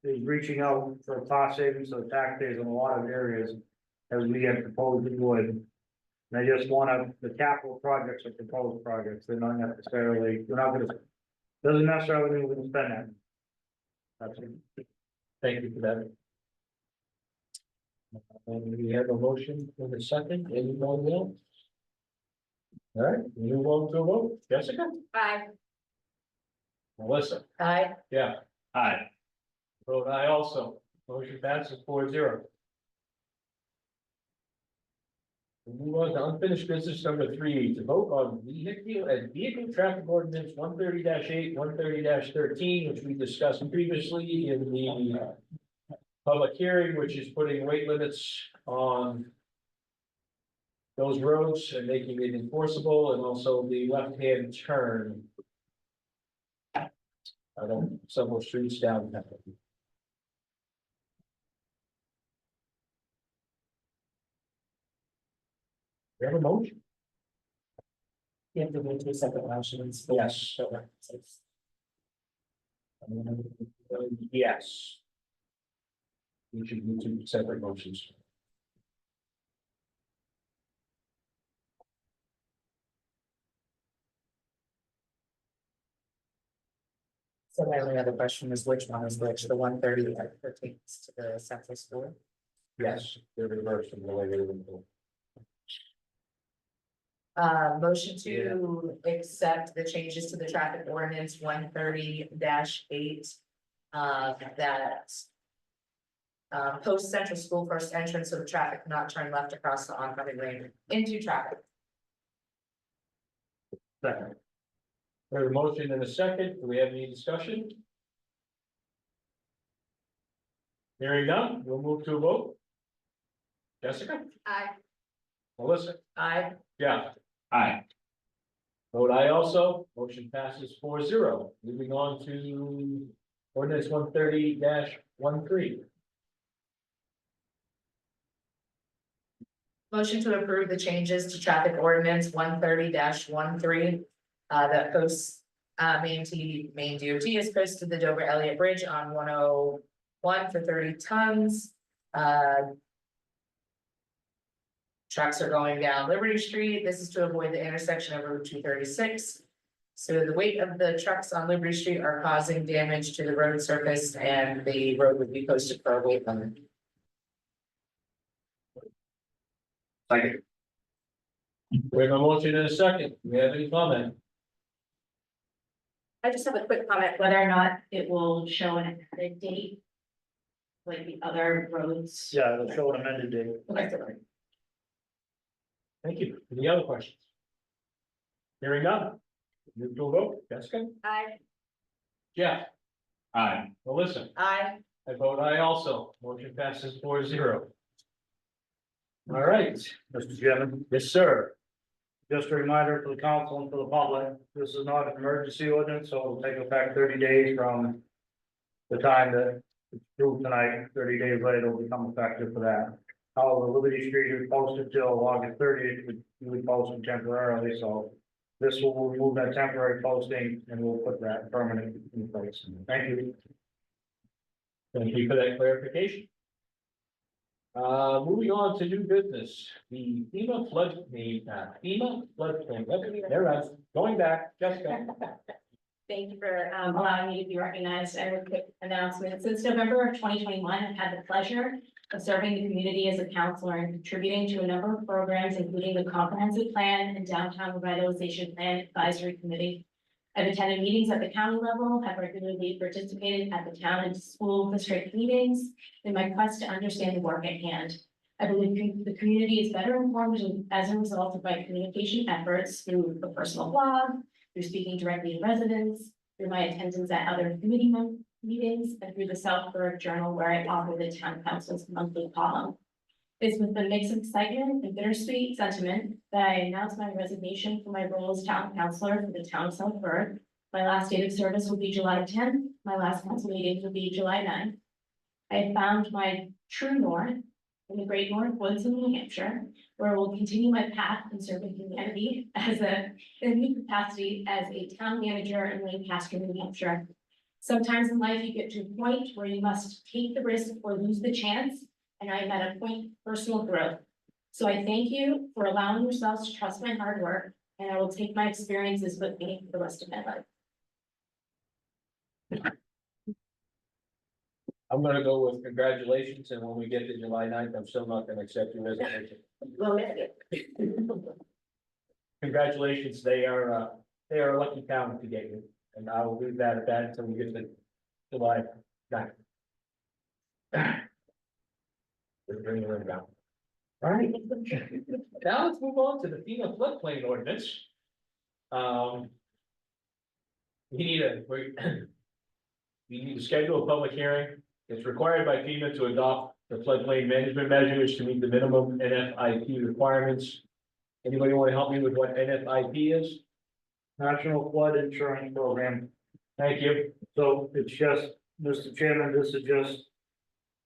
is reaching out for cost savings to the taxpayers in a lot of areas as we had proposed it would. And I just want the capital projects are proposed projects, they're not necessarily, doesn't necessarily mean we're gonna spend that. That's it. Thank you for that. And we have a motion for the second. Anyone else? All right, we move on to a vote. Jessica? Aye. Melissa? Aye. Yeah. Aye. Vote aye also. Motion passes 4-0. We move on to unfinished business number 3, to vote on vehicle traffic ordinance 130-8, 130-13, which we discussed previously in the public hearing, which is putting weight limits on those roads and making it enforceable, and also the left-hand turn. I don't, several streets down. We have a motion? You have to do 2 separate motions. Yes. Yes. We should do 2 separate motions. So my only other question is which one is which, the 130 that pertains to the central school? Yes, they're reversed from the way they were before. Motion to accept the changes to the traffic ordinance 130-8. That. Post central school first entrance so the traffic not turn left across the oncoming lane into traffic. Second. We have a motion and a second. Do we have any discussion? Hearing none, we'll move to a vote. Jessica? Aye. Melissa? Aye. Yeah. Aye. Vote aye also. Motion passes 4-0. Moving on to ordinance 130-13. Motion to approve the changes to traffic ordinance 130-13. That posts Main DOT is posted the Dover Elliott Bridge on 101 for 30 tons. Trucks are going down Liberty Street. This is to avoid the intersection of Route 236. So the weight of the trucks on Liberty Street are causing damage to the road surface, and the road would be posted for a weight limit. Second. We have a motion and a second. Do we have any comment? I just have a quick comment, whether or not it will show an added date. like the other roads. Yeah, it'll show an amended date. Thank you. Any other questions? Hearing none. Move to a vote. Jessica? Aye. Jeff? Aye. Melissa? Aye. I vote aye also. Motion passes 4-0. All right. Mr. Chairman, Yes, sir. just a reminder for the council and for the public, this is not an emergency ordinance, so it'll take effect 30 days from the time that it's approved tonight, 30 days later, it'll become effective for that. However, Liberty Street is posted till August 30th, we post it temporarily, so this will remove that temporary posting and we'll put that permanent in place. Thank you. Thank you for that clarification. Moving on to new business, the FEMA floodplain, there I was, going back, Jessica. Thank you for allowing me to be recognized. And a quick announcement. Since November of 2021, I've had the pleasure of serving the community as a counselor and contributing to a number of programs, including the Comprehensive Plan and Downtown Revitalization Plan Advisory Committee. I've attended meetings at the county level, have regularly participated at the town and school district meetings in my quest to understand the work at hand. I believe the community is better informed as a result of my communication efforts through a personal blog, through speaking directly to residents, through my attendance at other committee meetings, and through the Southburg Journal, where I author the town council's monthly column. It's with a mix of excitement and bittersweet sentiment that I announce my resignation from my role as town councilor for the town of Southburg. My last date of service will be July 10th. My last council meeting will be July 9th. I have found my true north in the Great North Woods in New Hampshire, where I will continue my path in serving humanity in a new capacity as a town manager in Lancaster, New Hampshire. Sometimes in life you get to a point where you must take the risk or lose the chance, and I am at a point of personal growth. So I thank you for allowing yourselves to trust my hard work, and I will take my experiences with me for the rest of my life. I'm gonna go with congratulations, and when we get to July 9th, I'm still not gonna accept your resignation. We'll miss it. Congratulations, they are a lucky town to get you, and I will leave that at that until we get to July 9th. Bring it down. All right. Now let's move on to the FEMA floodplain ordinance. We need to schedule a public hearing. It's required by FEMA to adopt the floodplain management measures to meet the minimum NFIP requirements. Anybody want to help me with what NFIP is? National Flood Insurance Program. Thank you. So it's just, Mr. Chairman, this is just,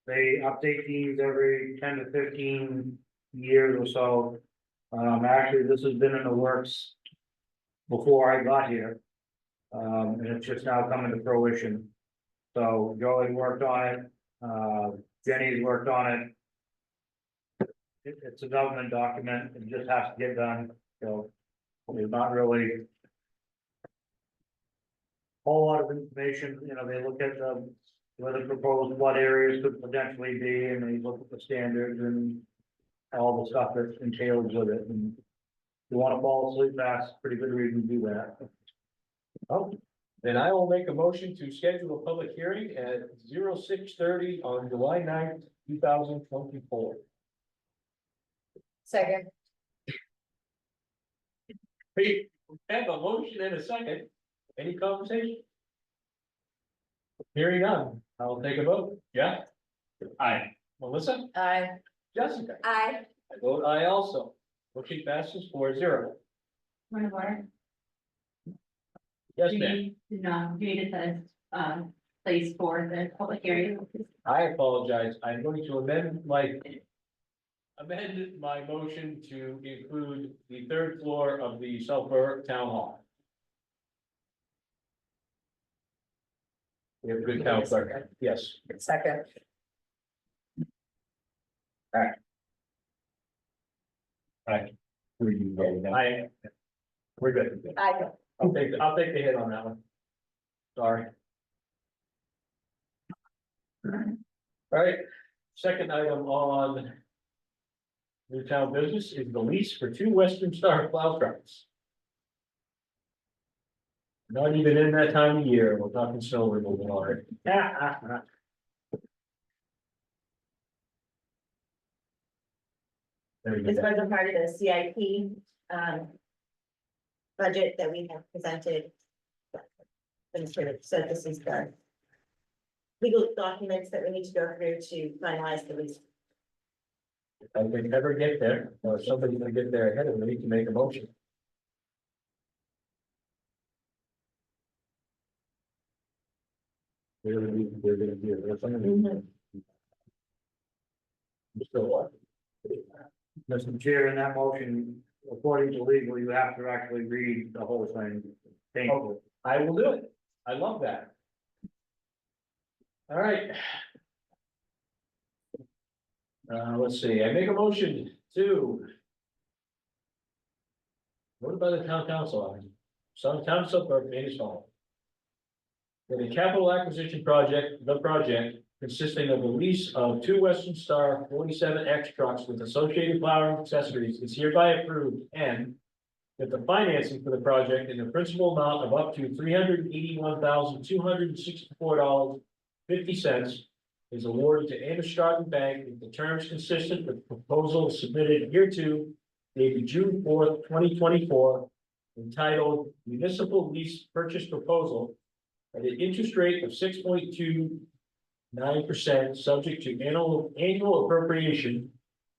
they update these every 10 to 15 years or so. Actually, this has been in the works before I got here. And it's just now coming to fruition. So Joey worked on it, Jenny's worked on it. It's a government document, it just has to get done, so there's not really a whole lot of information, you know, they look at where the proposed flood areas could potentially be, and they look at the standards and all the stuff that entails with it, and if you want to fall asleep fast, pretty good reason to do that. Oh, then I will make a motion to schedule a public hearing at 06:30 on July 9th, 2024. Second. Hey, we have a motion and a second. Any conversation? Hearing none, I will take a vote. Yeah? Aye. Melissa? Aye. Jessica? Aye. I vote aye also. Motion passes 4-0. Point of order. Yes, Do ma'am. you, no, do you need to set a place for the public hearing? I apologize. I'm going to amend my motion to include the third floor of the Southburg Town Hall. We have a good town clerk. Yes. Second. We're good. Aye. I'll take the hit on that one. Sorry. All right, second item on new town business is the lease for 2 Western Star plow trucks. Not even in that time of year, we're talking snow removal already. This was a part of the CIP, budget that we have presented. So this is the legal documents that we need to go through to finalize the lease. If we never get there, or somebody's gonna get there ahead of me, we need to make a motion. We're gonna do it. So what? Mr. Chair, in that motion, according to legal, you have to actually read the whole thing. Thank you. I will do it. I love that. All right. Let's see, I make a motion to. Voted by the town council, some council or Phoenix Hall. For the capital acquisition project, the project consisting of the lease of two Western Star 47X trucks with associated plowing accessories is hereby approved, and that the financing for the project in the principal amount of up to $381,264.50 is awarded to Amstrad Bank with the terms consistent with proposals submitted hereto dated June 4th, 2024, entitled Municipal Lease Purchase Proposal at an interest rate of 6.29%, subject to annual appropriation,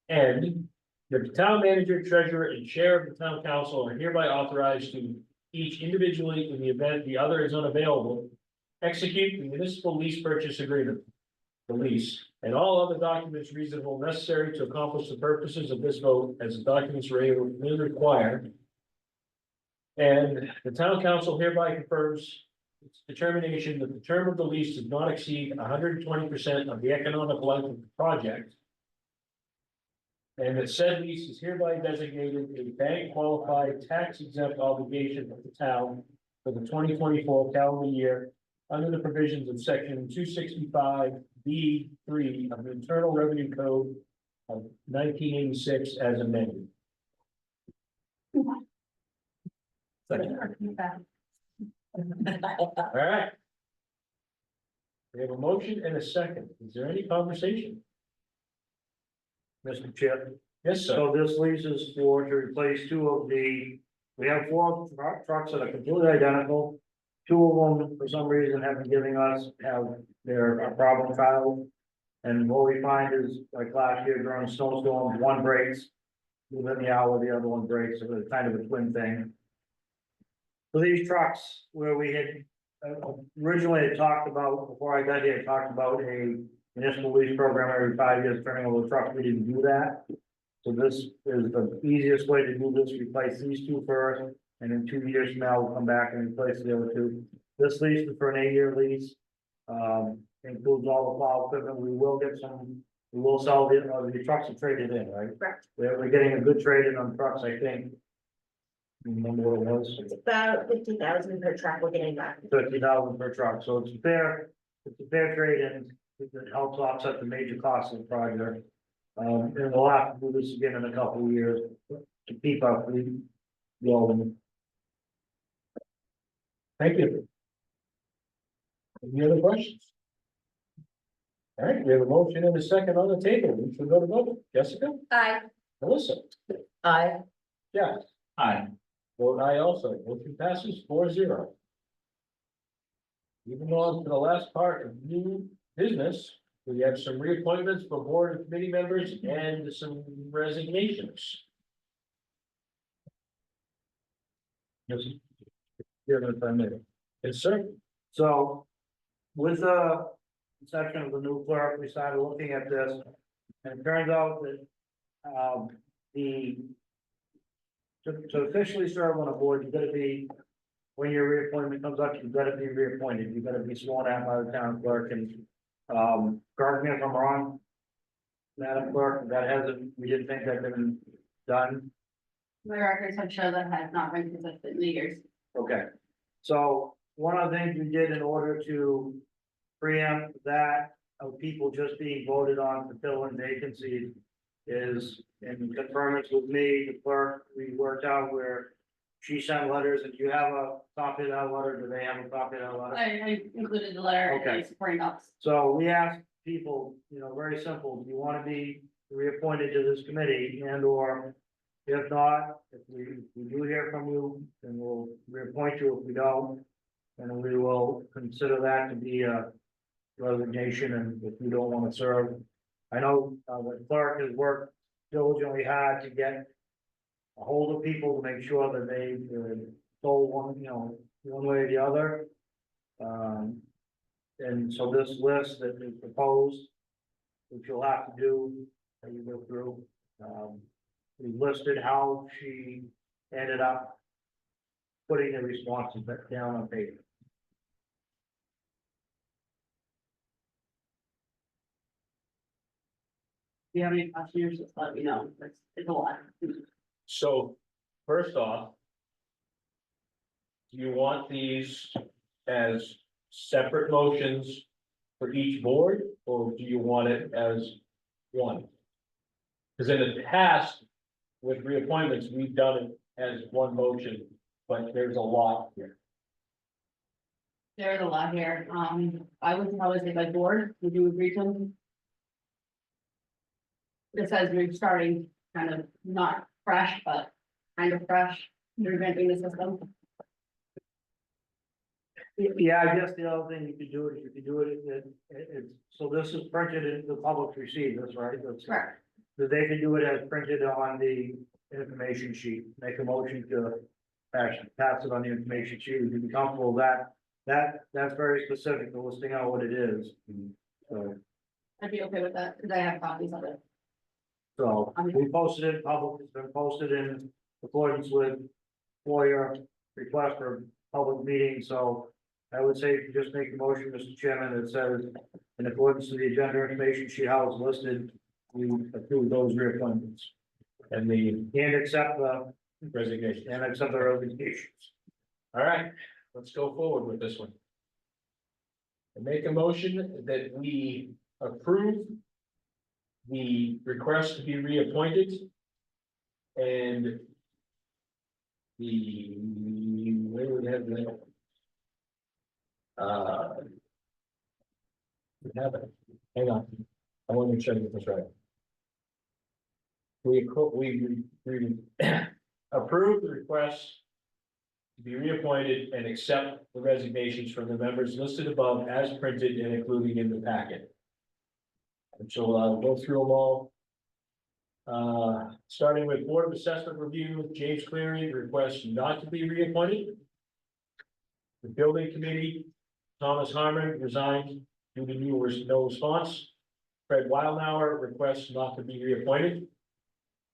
and the town manager, treasurer, and chair of the town council are hereby authorized to each individually, in the event the other is unavailable, execute the municipal lease purchase agreement, the lease, and all other documents reasonable necessary to accomplish the purposes of this vote as the documents may require. And the town council hereby confirms its determination that the term of the lease does not exceed 120% of the economic life of the project. And that said lease is hereby designated a bank qualified tax exempt obligation of the town for the 2024 calendar year under the provisions of section 265B3 of the Internal Revenue Code of 1986 as amended. Second. All right. We have a motion and a second. Is there any conversation? Mr. Chair. Yes, sir. So this lease is for to replace two of the, we have four trucks that are completely identical. Two of them, for some reason, have been giving us, they're a problem child. And what we find is, like last year during a snowstorm, one breaks. Within the hour, the other one breaks, so it's kind of a twin thing. So these trucks, where we had originally had talked about, before I got here, talked about a municipal lease program every 5 years, turning over the truck, we didn't do that. So this is the easiest way to do this, replace these two first, and in 2 years from now, we'll come back and replace the other two. This lease is for an 8-year lease. Includes all the plow equipment, we will sell the trucks are traded in, right? Correct. We're getting a good trade in on trucks, I think. Remember what it was? It's about 50,000 per truck we're getting back. 30,000 per truck, so it's a fair trade in, it helps offset the major costs of the project. And we'll have to do this again in a couple of years to keep up the old. Thank you. Any other questions? All right, we have a motion and a second on the table. We should go to vote. Jessica? Aye. Melissa? Aye. Jeff? Aye. Vote aye also. Motion passes 4-0. Moving on to the last part of new business, we have some reappointments for board and committee members and some resignations. Yes. Here in a minute. Yes, sir. So with the section of the new clerk, we started looking at this, and it turns out that to officially serve on a board, you've got to be, when your reappointment comes up, you've got to be reappointed, you've got to be sworn out by the town clerk, and correct me if I'm wrong, Madam Clerk, we didn't think that had been done. My records have shown that has not been consistent in the years. Okay, so one of the things we did in order to preempt that of people just being voted on to fill in vacancies is, in conformance with me, the clerk, we worked out where she sent letters, and do you have a copy of that letter? Do they have a copy of that letter? I included the letter in Okay. the supporting docs. So we asked people, very simple, do you want to be reappointed to this committee and or if not, if we do hear from you, then we'll reappoint you. If we don't, then we will consider that to be a resignation, and if you don't want to serve. I know, the clerk has worked diligently hard to get a hold of people to make sure that they, told one, one way or the other. And so this list that is proposed, which you'll have to do, as you go through, we listed how she ended up putting the responses back down on paper. If you have any questions, just let me know. It's a lot. So, first off. Do you want these as separate motions for each board, or do you want it as one? Because in the past, with reappointments, we've done it as one motion, but there's a lot here. There's a lot here. I would probably say by board, would you agree to them? It says we're starting kind of not fresh, but kind of fresh, revamping the system. Yeah, I guess the other thing you could do is it's, so this is printed in the public receive this, right? That's- Correct. That they can do it as printed on the information sheet, make a motion to pass it on the information sheet, would you be comfortable with that, that's very specific, to listing out what it is. So, I'd be okay with that, because I have copies of it. so we posted it public, it's been posted in accordance with FOIA request for public meeting, so I would say if you just make a motion, Mr. Chairman, that says in accordance to the agenda information sheet, how it's listed, we approve those reappointments. And the And accept the, resignation. and accept the resignations. All right, let's go forward with this one. I make a motion that we approve the request to be reappointed and the, where would we have that? We have it, hang on, I want to make sure I get this right. We approve the request to be reappointed and accept the resignations from the members listed above as printed and including in the packet. And so I'll go through them all. Starting with Board of Assessment Review, James Cleary requests not to be reappointed. The Building Committee, Thomas Harmon resigned due to no response. Fred Wildauer requests not to be reappointed.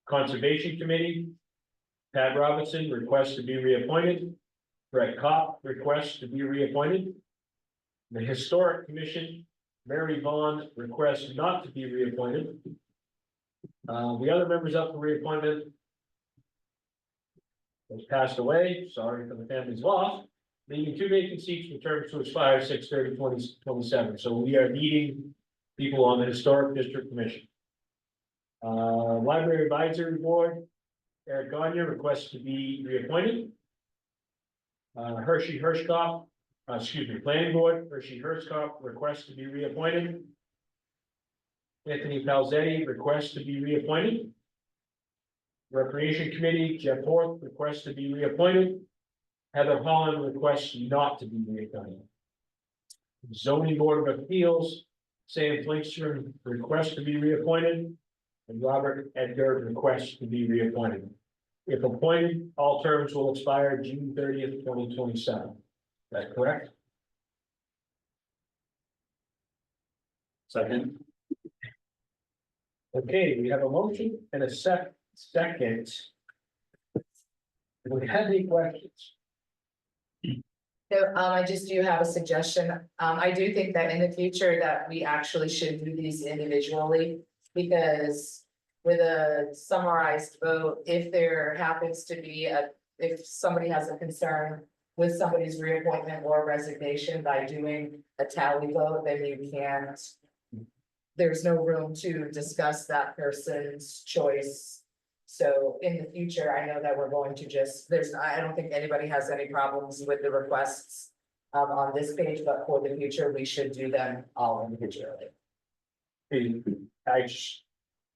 Conservation Committee, Pat Robinson requests to be reappointed. Brett Kopp requests to be reappointed. The Historic Commission, Mary Vaughn requests not to be reappointed. The other members up for reappointment has passed away, sorry for the family's loss, leaving 2 vacant seats with terms to expire 6/30/2027. So we are needing people on the Historic District Commission. Library Advisory Board, Eric Gagne requests to be reappointed. Planning Board, Hershey Hirschkopf requests to be reappointed. Anthony Palzetti requests to be reappointed. Recreation Committee, Jeff Horth requests to be reappointed. Heather Holland requests not to be reappointed. Zoning Board of Appeals, Sam Flinkstrom requests to be reappointed. And Robert Edgar requests to be reappointed. If appointed, all terms will expire June 30th, 2027. Is that correct? Second. Okay, we have a motion and a second. Do we have any questions? So, I just do have a suggestion. I do think that in the future that we actually should do these individually. Because with a summarized vote, if there happens to be if somebody has a concern with somebody's reappointment or resignation by doing a tally vote, then you can't. There's no room to discuss that person's choice. So in the future, I know that we're going to I don't think anybody has any problems with the requests on this page, but for the future, we should do them all individually.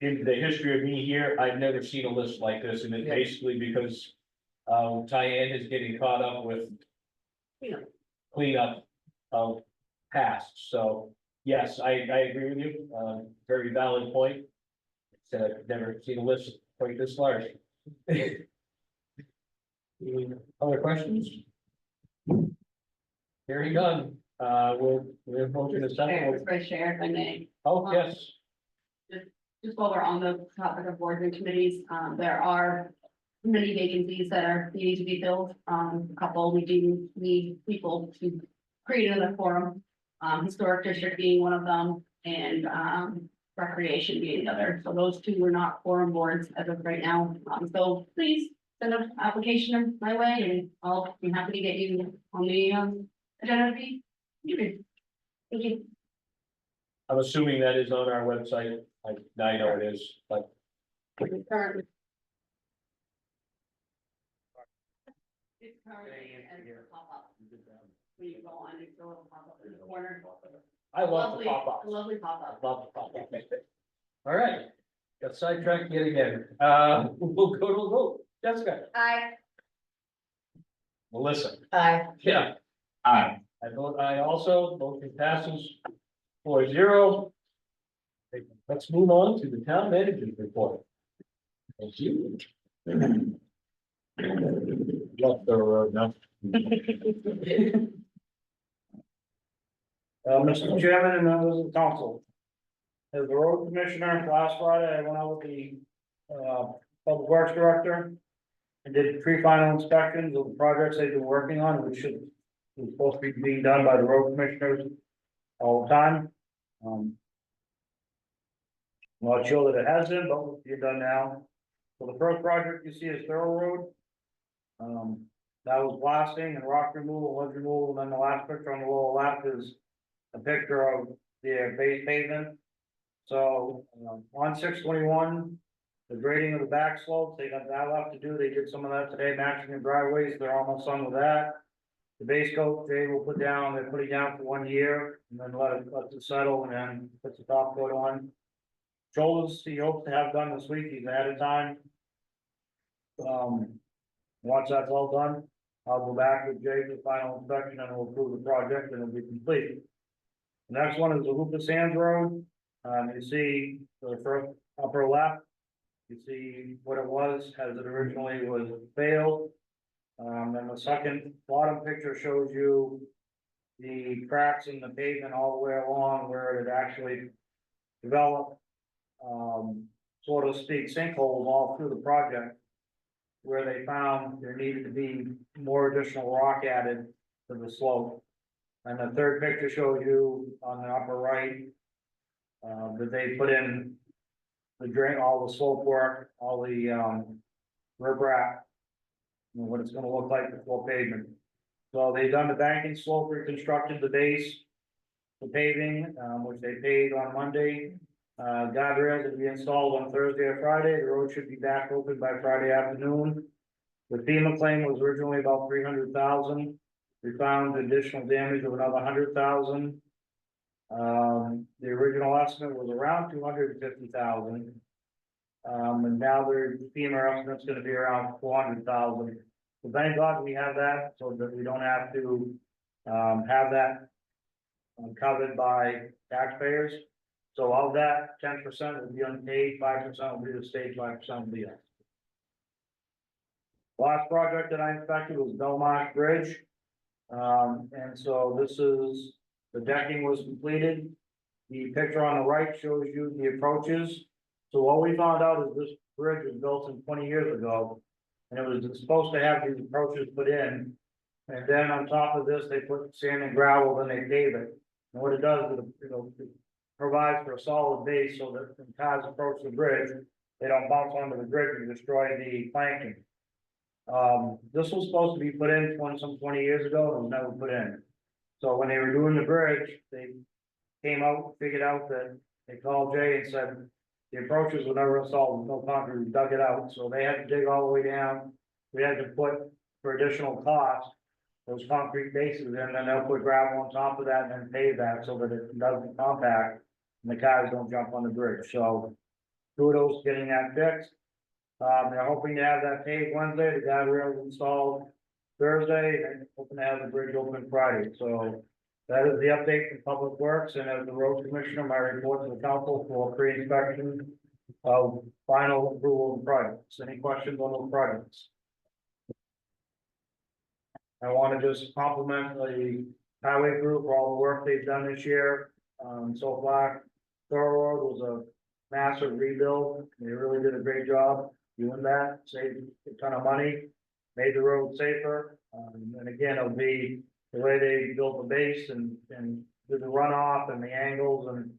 in the history of me here, I've never seen a list like this, and it's Yeah. basically because. Tyann is getting caught up with. Cleanup. Cleanup of past, so, yes, I agree with you, very valid point. Said I've never seen a list quite this large. Any other questions? Hearing none, we're voting a second. Vice Chair, if I may. Oh, yes, Just while we're on the topic of boards and committees, there are many vacancies that are needing to be filled. A couple, we do need people to create another forum. Historic district being one of them, and, recreation being the other. So those two are not forum boards as of right now. So please send an application my way, and I'll be happy to get you on the, agenda to be. Thank you. I'm assuming that is on our website, I know it is, but Currently. It's currently and it'll pop up. When you go on, it's a little pop up in the corner. I love the Lovely- pop-ups. Lovely pop up. Love the pop-up. All right, got sidetracked yet again, we'll go to a vote, Jessica, Aye. Melissa, Aye. yeah. Aye. I vote aye also, motion passes 4-0. Let's move on to the town manager's report. Thank you. Left the road now. Mr. Chairman and members of the council. As the road commissioner, last Friday, I went out with the, public works director. And did pre-final inspections of the projects they've been working on, which should, is supposed to be being done by the road commissioners all the time. Not sure that it has been, but we'll get done now. So the first project you see is Thorough Road. That was blasting and rock removal, ledge removal, and then the last picture on the lower left is a picture of the base pavement. So, on 621, the grading of the back slopes, they got that left to do, they did some of that today, matching the driveways, they're almost done with that. The base coat, they will put down, they're putting down for 1 year, and then let it settle, and then put the top coat on. Shoulders, he hopes to have done this week, he's ahead of time. Once that's all done, I'll go back with Jay for final inspection, and we'll approve the project, and it'll be complete. The next one is the Lucas Sands Road, you see the first upper left. You see what it was, as it originally was failed. Then the second bottom picture shows you the cracks in the pavement all the way along where it actually developed. So to speak, sinkholes all through the project. Where they found there needed to be more additional rock added to the slope. And the third picture shows you on the upper right. That they put in the drain, all the slope work, all the, riprap. And what it's gonna look like before pavement. So they've done the banking slope, reconstructed the base. The paving, which they paved on Monday. Guardrails will be installed on Thursday or Friday, the road should be back open by Friday afternoon. The FEMA claim was originally about 300,000. We found additional damage of another 100,000. The original estimate was around 250,000. And now their FEMA estimate's gonna be around 400,000. So thank God we have that, so that we don't have to, have that. Covered by taxpayers. So of that, 10% will be unpaid, 5% will be the state, 5% will be us. Last project that I inspected was Belmont Bridge. And so this is, the decking was completed. The picture on the right shows you the approaches. So what we found out is this bridge was built 20 years ago. And it was supposed to have these approaches put in. And then on top of this, they put sand and gravel, then they pave it. And what it does is, it provides for a solid base so that when cars approach the bridge, they don't bounce onto the bridge and destroy the planking. This was supposed to be put in 20 years ago, and it was never put in. So when they were doing the bridge, they came out, figured out that they called Jay and said the approaches were never installed, with no concrete, we dug it out, so they had to dig all the way down. We had to put, for additional cost, those concrete bases in, and then they'll put gravel on top of that and then pave that so that it doesn't compact. And the cars don't jump on the bridge, so. kudos getting that fixed. They're hoping to have that paved Wednesday, the guardrails installed Thursday, and hoping to have the bridge open Friday, so. That is the update from Public Works, and as the road commissioner, my report to the council for pre-inspection of final approval of the projects. Any questions on those projects? I want to just compliment the highway crew for all the work they've done this year. So far, Thorough Road was a massive rebuild. They really did a great job doing that, saved a ton of money, made the road safer. And again, it'll be the way they built the base and did the runoff and the angles, and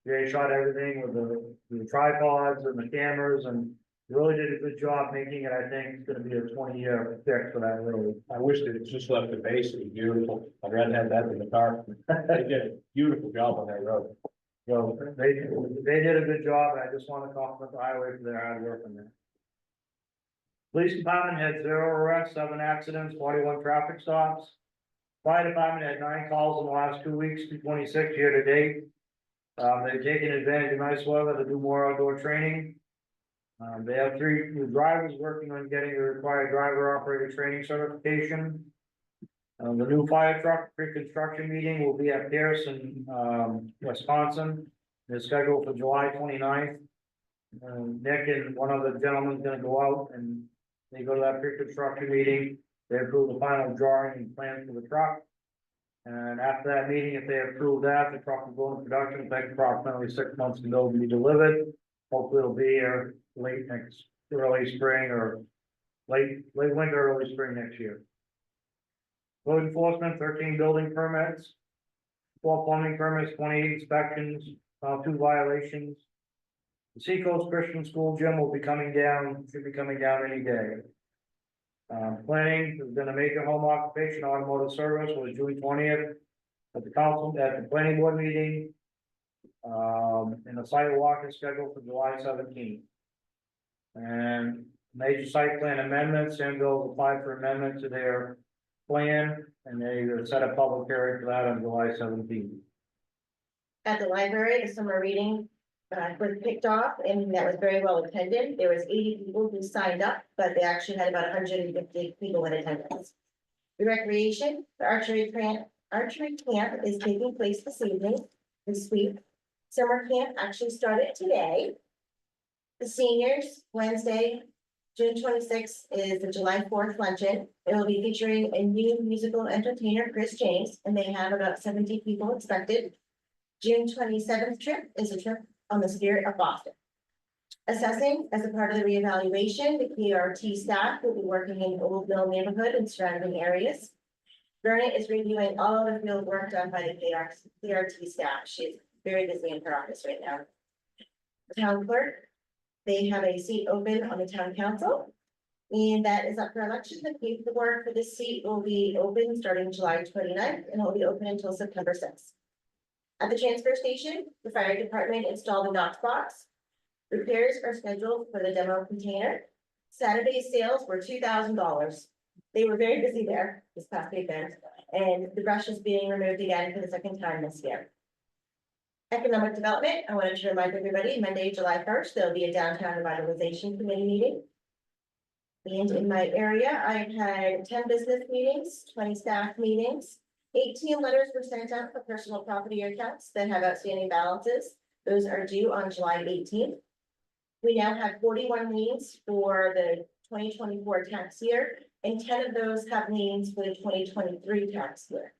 they shot everything with the tripods and the cameras, and really did a good job making it. I think it's gonna be a 20-year fix for that road. I wish they just left the base, it was beautiful, I'd rather have that in the car. They did a beautiful job on that road. So they did a good job, and I just want to compliment the highway for their hard work on that. Police department had 0 arrests, 7 accidents, 41 traffic stops. Fire department had 9 calls in the last 2 weeks, 226 year to date. They've taken advantage of nice weather to do more outdoor training. They have 3 new drivers working on getting the required driver operator training certification. The new fire truck pre-construction meeting will be at Pierce in Wisconsin. It's scheduled for July 29th. Nick and one other gentleman's gonna go out and they go to that pre-construction meeting. They approve the final drawing and plan for the truck. And after that meeting, if they approve that, the truck will go into production, it'll take approximately 6 months to build and be delivered. Hopefully it'll be here late next, early spring or late winter, early spring next year. Code enforcement, 13 building permits, 12 plumbing permits, 28 inspections, 2 violations. The Seacoast Christian School gym will be coming down, should be coming down any day. Planning has been a major home occupation automotive service was June 20th at the planning board meeting. And the site walk is scheduled for July 17th. And major site plan amendments, Sandville applied for amendment to their plan, and they set a public hearing for that on July 17th. At the library, the summer reading was kicked off, and that was very well attended. There was 80 people who signed up, but they actually had about 150 people in attendance. The recreation, the archery camp is taking place this evening, this week. Summer camp actually started today. The seniors, Wednesday, June 26th is the July 4th luncheon. It will be featuring a new musical entertainer, Chris James, and they have about 70 people expected. June 27th trip is a trip on the Spirit of Boston. Assessing, as a part of the reevaluation, the KRT staff will be working in Old Mill neighborhood and surrounding areas. Verna is reviewing all of the field work done by the KRT staff. She's very busy in her office right now. The town clerk, they have a seat open on the town council. And that is up for election. The paperwork for this seat will be open starting July 29th, and it will be open until September 6th. At the transfer station, the fire department installed a Knox box. Repairs are scheduled for the demo container. Saturday sales were $2,000. They were very busy there this past weekend, and the brush is being removed again for the 2nd time this year. Economic development, I wanted to remind everybody, Monday, July 1st, there'll be a downtown revitalization committee meeting. And in my area, I've had 10 business meetings, 20 staff meetings. 18 letters were sent out for personal property accounts that have outstanding balances. Those are due on July 18th. We now have 41 liens for the 2024 tax year, and 10 of those have liens for the 2023 tax year.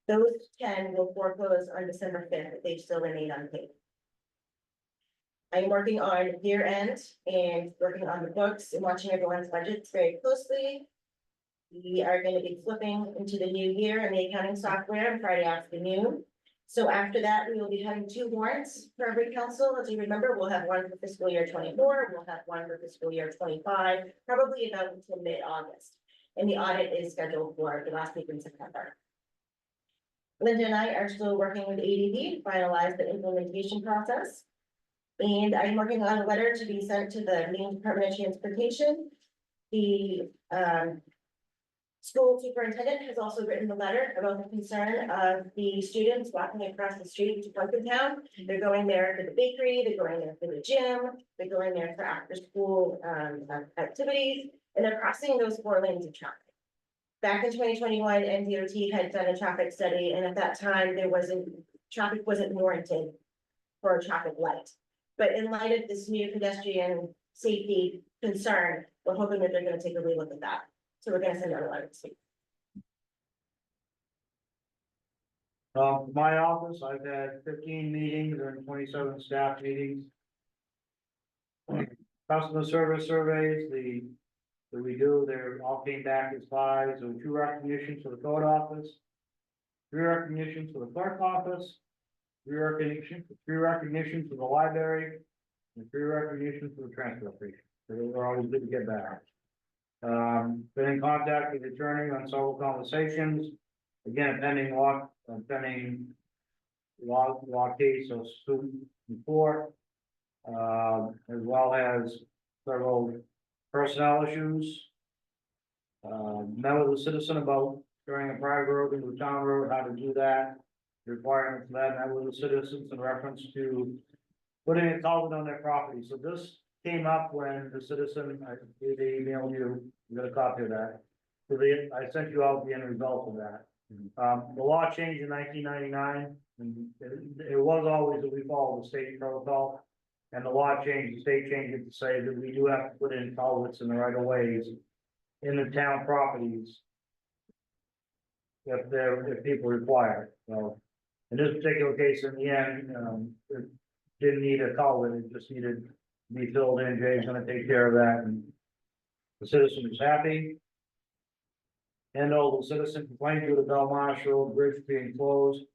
Those 10 will foreclose on December 5th if they still remain unpaid. I'm working on year end and working on the books and watching everyone's budgets very closely. We are going to be flipping into the new year and the accounting software on Friday afternoon. So after that, we will be having 2 warrants for every council. As you remember, we'll have one for fiscal year 24, we'll have one for fiscal year 25, probably about until mid-August. And the audit is scheduled for the last week in September. Linda and I are still working with ADB to finalize the implementation process. And I'm working on a letter to be sent to the Maine Department of Transportation. The School superintendent has also written a letter about the concern of the students walking across the street to Town. They're going there for the bakery, they're going there for the gym, they're going there for after-school activities, and they're crossing those 4 lanes of traffic. Back in 2021, NDOT had done a traffic study, and at that time, traffic wasn't warranted for a traffic light. But in light of this new pedestrian safety concern, we're hoping that they're gonna take a relook at that. So we're gonna send out a letter to speak. My office, I've had 15 meetings and 27 staff meetings. Customer service surveys, that we do, they're all came back as 5, so 2 recognitions for the code office. 3 recognitions for the clerk office. 3 recognitions for the library. And 3 recognitions for the transfer station, so we're always good to get back. Been in contact with the attorney on several conversations, again, pending law case or suit before. As well as several personnel issues. Met with a citizen about turning a private road into a town road, how to do that. Requirements for that, met with the citizens in reference to putting a culvert on their property, so this came up when the citizen, I they emailed you, you got a copy of that. So I sent you out the end result of that. The law changed in 1999, and it was always that we follow the state protocol. And the law changed, the state changed it to say that we do have to put in culverts in the right of ways in the town properties. If people require it, so in this particular case, in the end, it didn't need a culvert, it just needed to be filled in. Jay's gonna take care of that, and the citizen was happy. And the citizen complained to the Belmarsh Road Bridge being closed.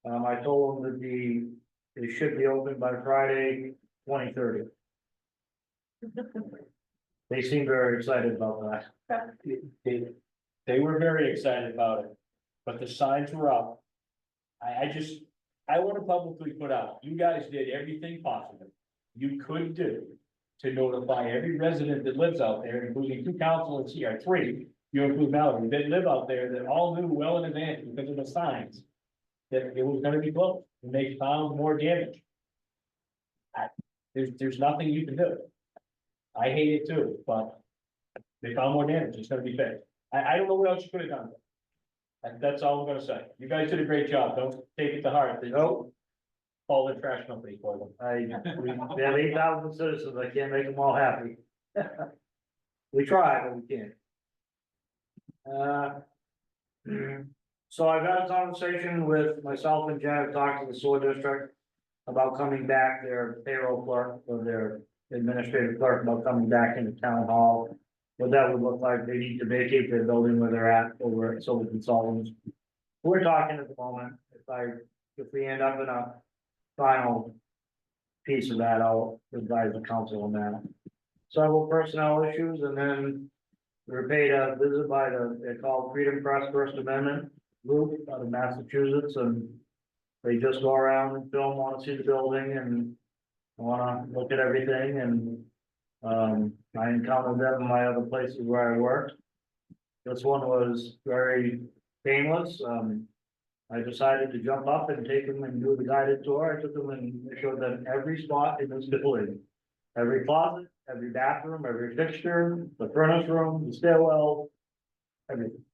I told them that it should be open by Friday, 2030. They seem very excited about that. They were very excited about it, but the signs were up. I want to publicly put out, you guys did everything possible you could do to notify every resident that lives out there, including 2 councilors here, 3, you include Mallory, that live out there, that all knew well in advance because of the signs that it was gonna be closed, and they found more damage. There's nothing you can do. I hate it too, but they found more damage, it's gonna be fixed. I don't know what else you could have done. And that's all I'm gonna say. You guys did a great job, don't take it to heart. Nope. Call the trash company for them. We have 8,000 citizens, I can't make them all happy. We try, but we can't. So I've had a conversation with myself and Janet, talked to the sewer district about coming back, their payroll clerk, or their administrative clerk, about coming back into town hall. What that would look like, they need to vacate their building where they're at over at Silver Consultants. We're talking at the moment, if we end up in a final piece of that, I'll advise the council on that. Several personnel issues, and then we were paid a visit by they're called Freedom Press First Amendment group out of Massachusetts, and they just go around and film, want to see the building and want to look at everything, and I encountered them in my other places where I worked. This one was very painless. I decided to jump up and take them and do the guided tour. I took them and showed them every spot in this building. Every closet, every bathroom, every fixture, the furnace room, the stairwell, everything.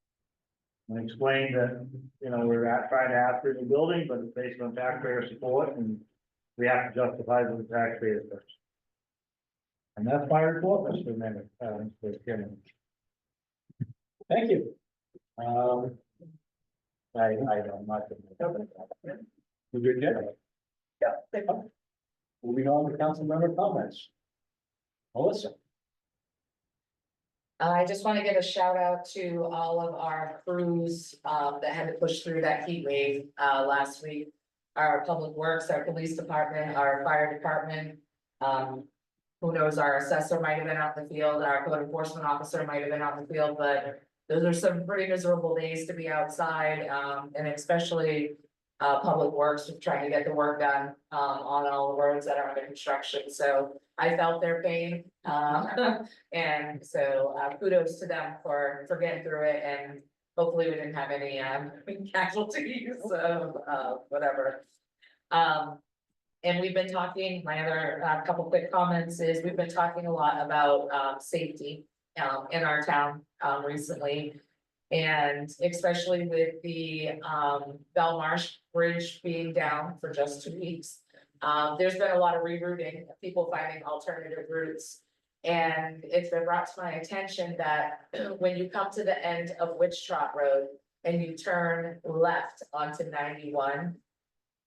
And explained that, we're trying to ask for a new building, but it's based on taxpayer support, and we have to justify to the taxpayers first. And that's my report, Mr. Mayor, Mr. Chairman. Thank you. I don't like it. You good, Jeff? Yeah. Moving on to council member comments. Melissa. I just want to give a shout out to all of our crews that had to push through that heat wave last week. Our public works, our police department, our fire department. Who knows, our assessor might have been out in the field, our code enforcement officer might have been out in the field, but those are some pretty miserable days to be outside, and especially Public Works with trying to get the work done, on all the roads that are under construction, so I felt their pain. And so, kudos to them for getting through it, and hopefully we didn't have any, casualties of, whatever. And we've been talking, my other, couple quick comments is, we've been talking a lot about, safety, in our town, recently. And especially with the, Belmarsh Bridge being down for just 2 weeks. There's been a lot of rerouting, people finding alternative routes. And it's been brought to my attention that when you come to the end of Witch Trot Road and you turn left onto 91.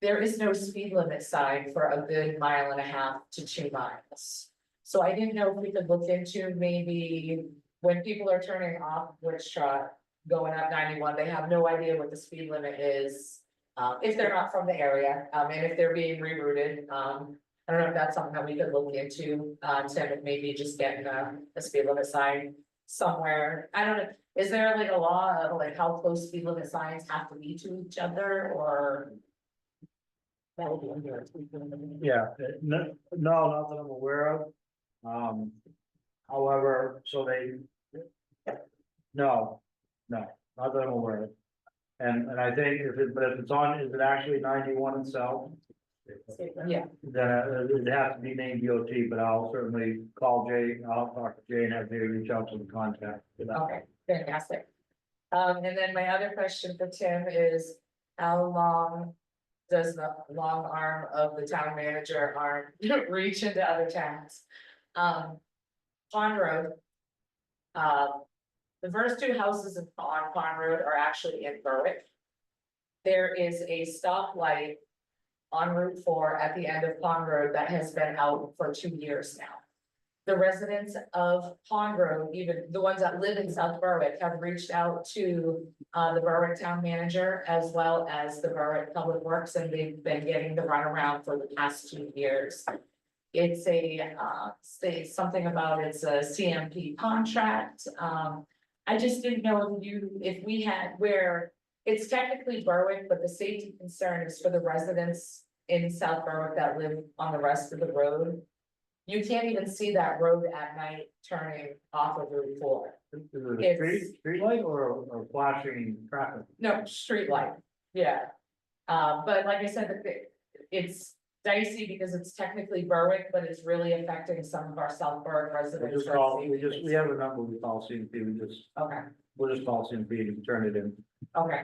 There is no speed limit sign for a good 1.5 to 2 miles. So I didn't know if we could look into maybe when people are turning off Witch Trot, going up 91, they have no idea what the speed limit is. If they're not from the area, and if they're being rerouted, I don't know if that's something that we could look into, Tim, and maybe just getting a speed limit sign somewhere. I don't know, is there like a law of like how close speed limit signs have to be to each other, or? That would be under. Yeah, no, not that I'm aware of. However, so no, not that I'm aware of. And I think if it's on, is it actually 91 itself? Yeah, Then it has to be named DOT, but I'll certainly call Jay, I'll talk to Jay and have Jay reach out to the contact. okay, fantastic. And then my other question for Tim is, how long does the long arm of the town manager arm reach into other towns? Pond Road. The first 2 houses on Pond Road are actually in Berwick. There is a stoplight on Route 4 at the end of Pond Road that has been out for 2 years now. The residents of Pond Road, even the ones that live in South Berwick, have reached out to the Berwick town manager as well as the Berwick Public Works, and they've been getting the runaround for the past 2 years. It's say something about it's a CMP contract. I just didn't know if we had where it's technically Berwick, but the safety concern is for the residents in South Berwick that live on the rest of the road. You can't even see that road at night turning off of Route 4. Is it a street light or flashing traffic? No, street light, yeah. But like I said, it's dicey because it's technically Berwick, but it's really affecting some of our South Berwick residents. We have a number we call CMP, Okay, we'll just call CMP and turn it in. okay,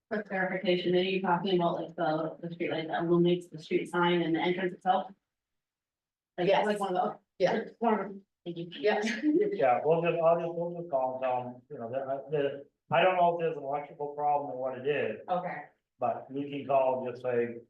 For clarification, are you talking about like the street light that illuminates the street sign and the entrance itself? Like, Yes. like one of those? yeah, One of them. Thank you. yeah. Yeah, we'll just call them down, you know, I don't know if there's an electrical problem or what it is, Okay, but we can call and just say,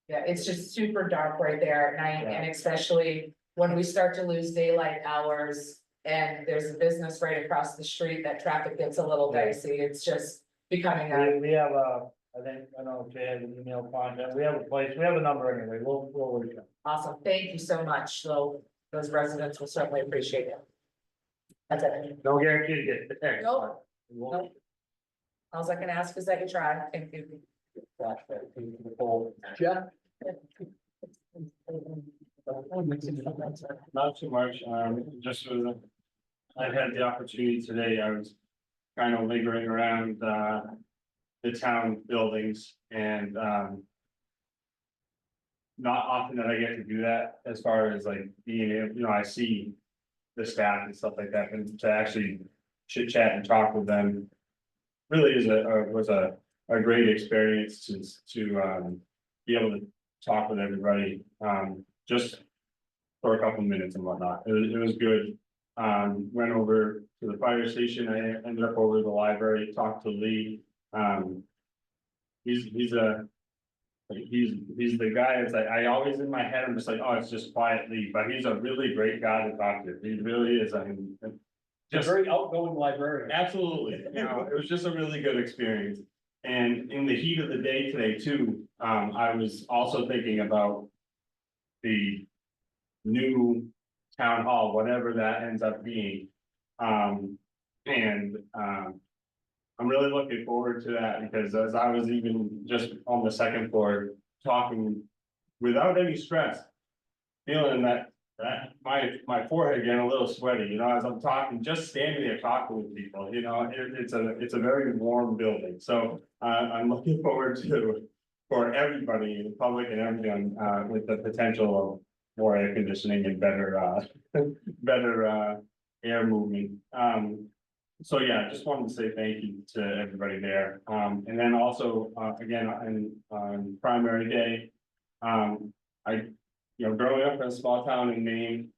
yeah, it's just super dark right there at night, Yeah. and especially when we start to lose daylight hours. And there's a business right across the street, that traffic gets a little dicey, it's just becoming we have I know Jay has an email contact, we have a place, we have a number anyway, we'll reach out. awesome, thank you so much, so those residents will certainly appreciate it. That's it. No guarantee to get the text. Nope. We'll- Nope. All I can ask is that you try, thank you. Jeff? Not too much, just I had the opportunity today, I was kind of lingering around, the town buildings and, not often that I get to do that as far as like being, I see the staff and stuff like that, and to actually chit chat and talk with them really was a great experience to be able to talk with everybody, just for a couple minutes and whatnot. It was good. Went over to the fire station. I ended up over to the library, talked to Lee. He's the guy that's like, I always in my head, I'm just like, oh, it's just quiet Lee, but he's a really great guy to talk to. He really is. I mean, A just very outgoing librarian. absolutely, it was just a really good experience. And in the heat of the day today too, I was also thinking about the new town hall, whatever that ends up being. I'm really looking forward to that because as I was even just on the second floor talking without any stress. Feeling that my forehead getting a little sweaty, you know, as I'm talking, just standing there talking with people, you know, it's a very warm building. So I'm looking forward to for everybody in the public and everyone with the potential of more air conditioning and better better air movement. So yeah, just wanted to say thank you to everybody there. And then also, again, on primary day, growing up in a small town in Maine,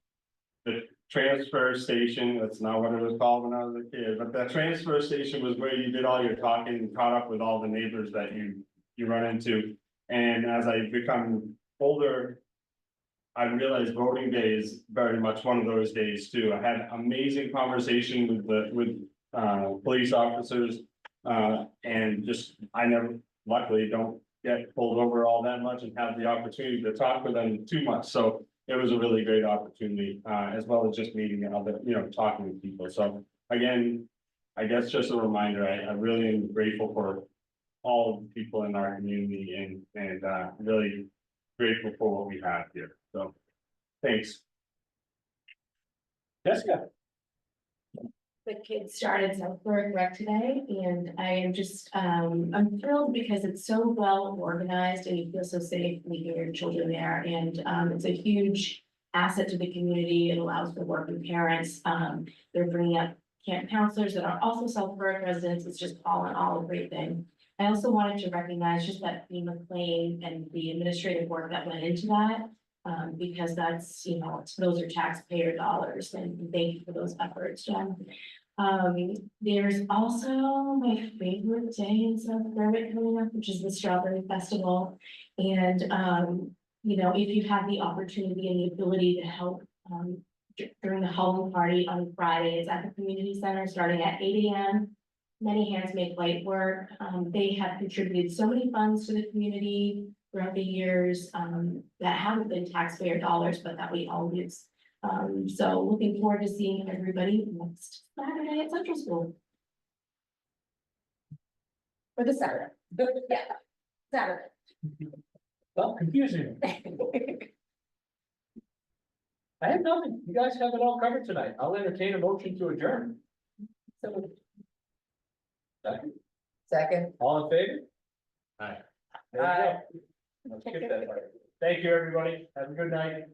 the transfer station, that's not what it was called when I was a kid, but the transfer station was where you did all your talking and caught up with all the neighbors that you run into. And as I become older, I realized voting day is very much one of those days too. I had amazing conversation with police officers. And just, I never, luckily, don't get pulled over all that much and have the opportunity to talk with them too much. So it was a really great opportunity, as well as just meeting other, talking with people. So again, I guess just a reminder, I really am grateful for all the people in our community and really grateful for what we have here. So, thanks. Jessica? The kids started South Berwick Rec today, and I am just, I'm thrilled because it's so well organized and you feel so safe leaving your children there, and, it's a huge asset to the community. It allows for working parents, they're bringing up camp counselors that are also South Berwick residents. It's just all in all a great thing. I also wanted to recognize just that FEMA claim and the administrative work that went into that. Because that's, those are taxpayer dollars, and thank you for those efforts, Jen. There's also my favorite day in South Berwick coming up, which is the Strawberry Festival. And, if you have the opportunity and the ability to help, during the Halloween party on Friday, it's at the community center starting at 8 AM. Many hands make light work. They have contributed so many funds to the community throughout the years, that haven't been taxpayer dollars, but that we all use. So looking forward to seeing everybody next Saturday at Central School. For the Saturday. Yeah, Saturday. Well, confusing. I have nothing. You guys have it all covered tonight. I'll entertain a motion to adjourn. Second. All in favor? Aye. There you go. Let's skip that part. Thank you, everybody. Have a good night.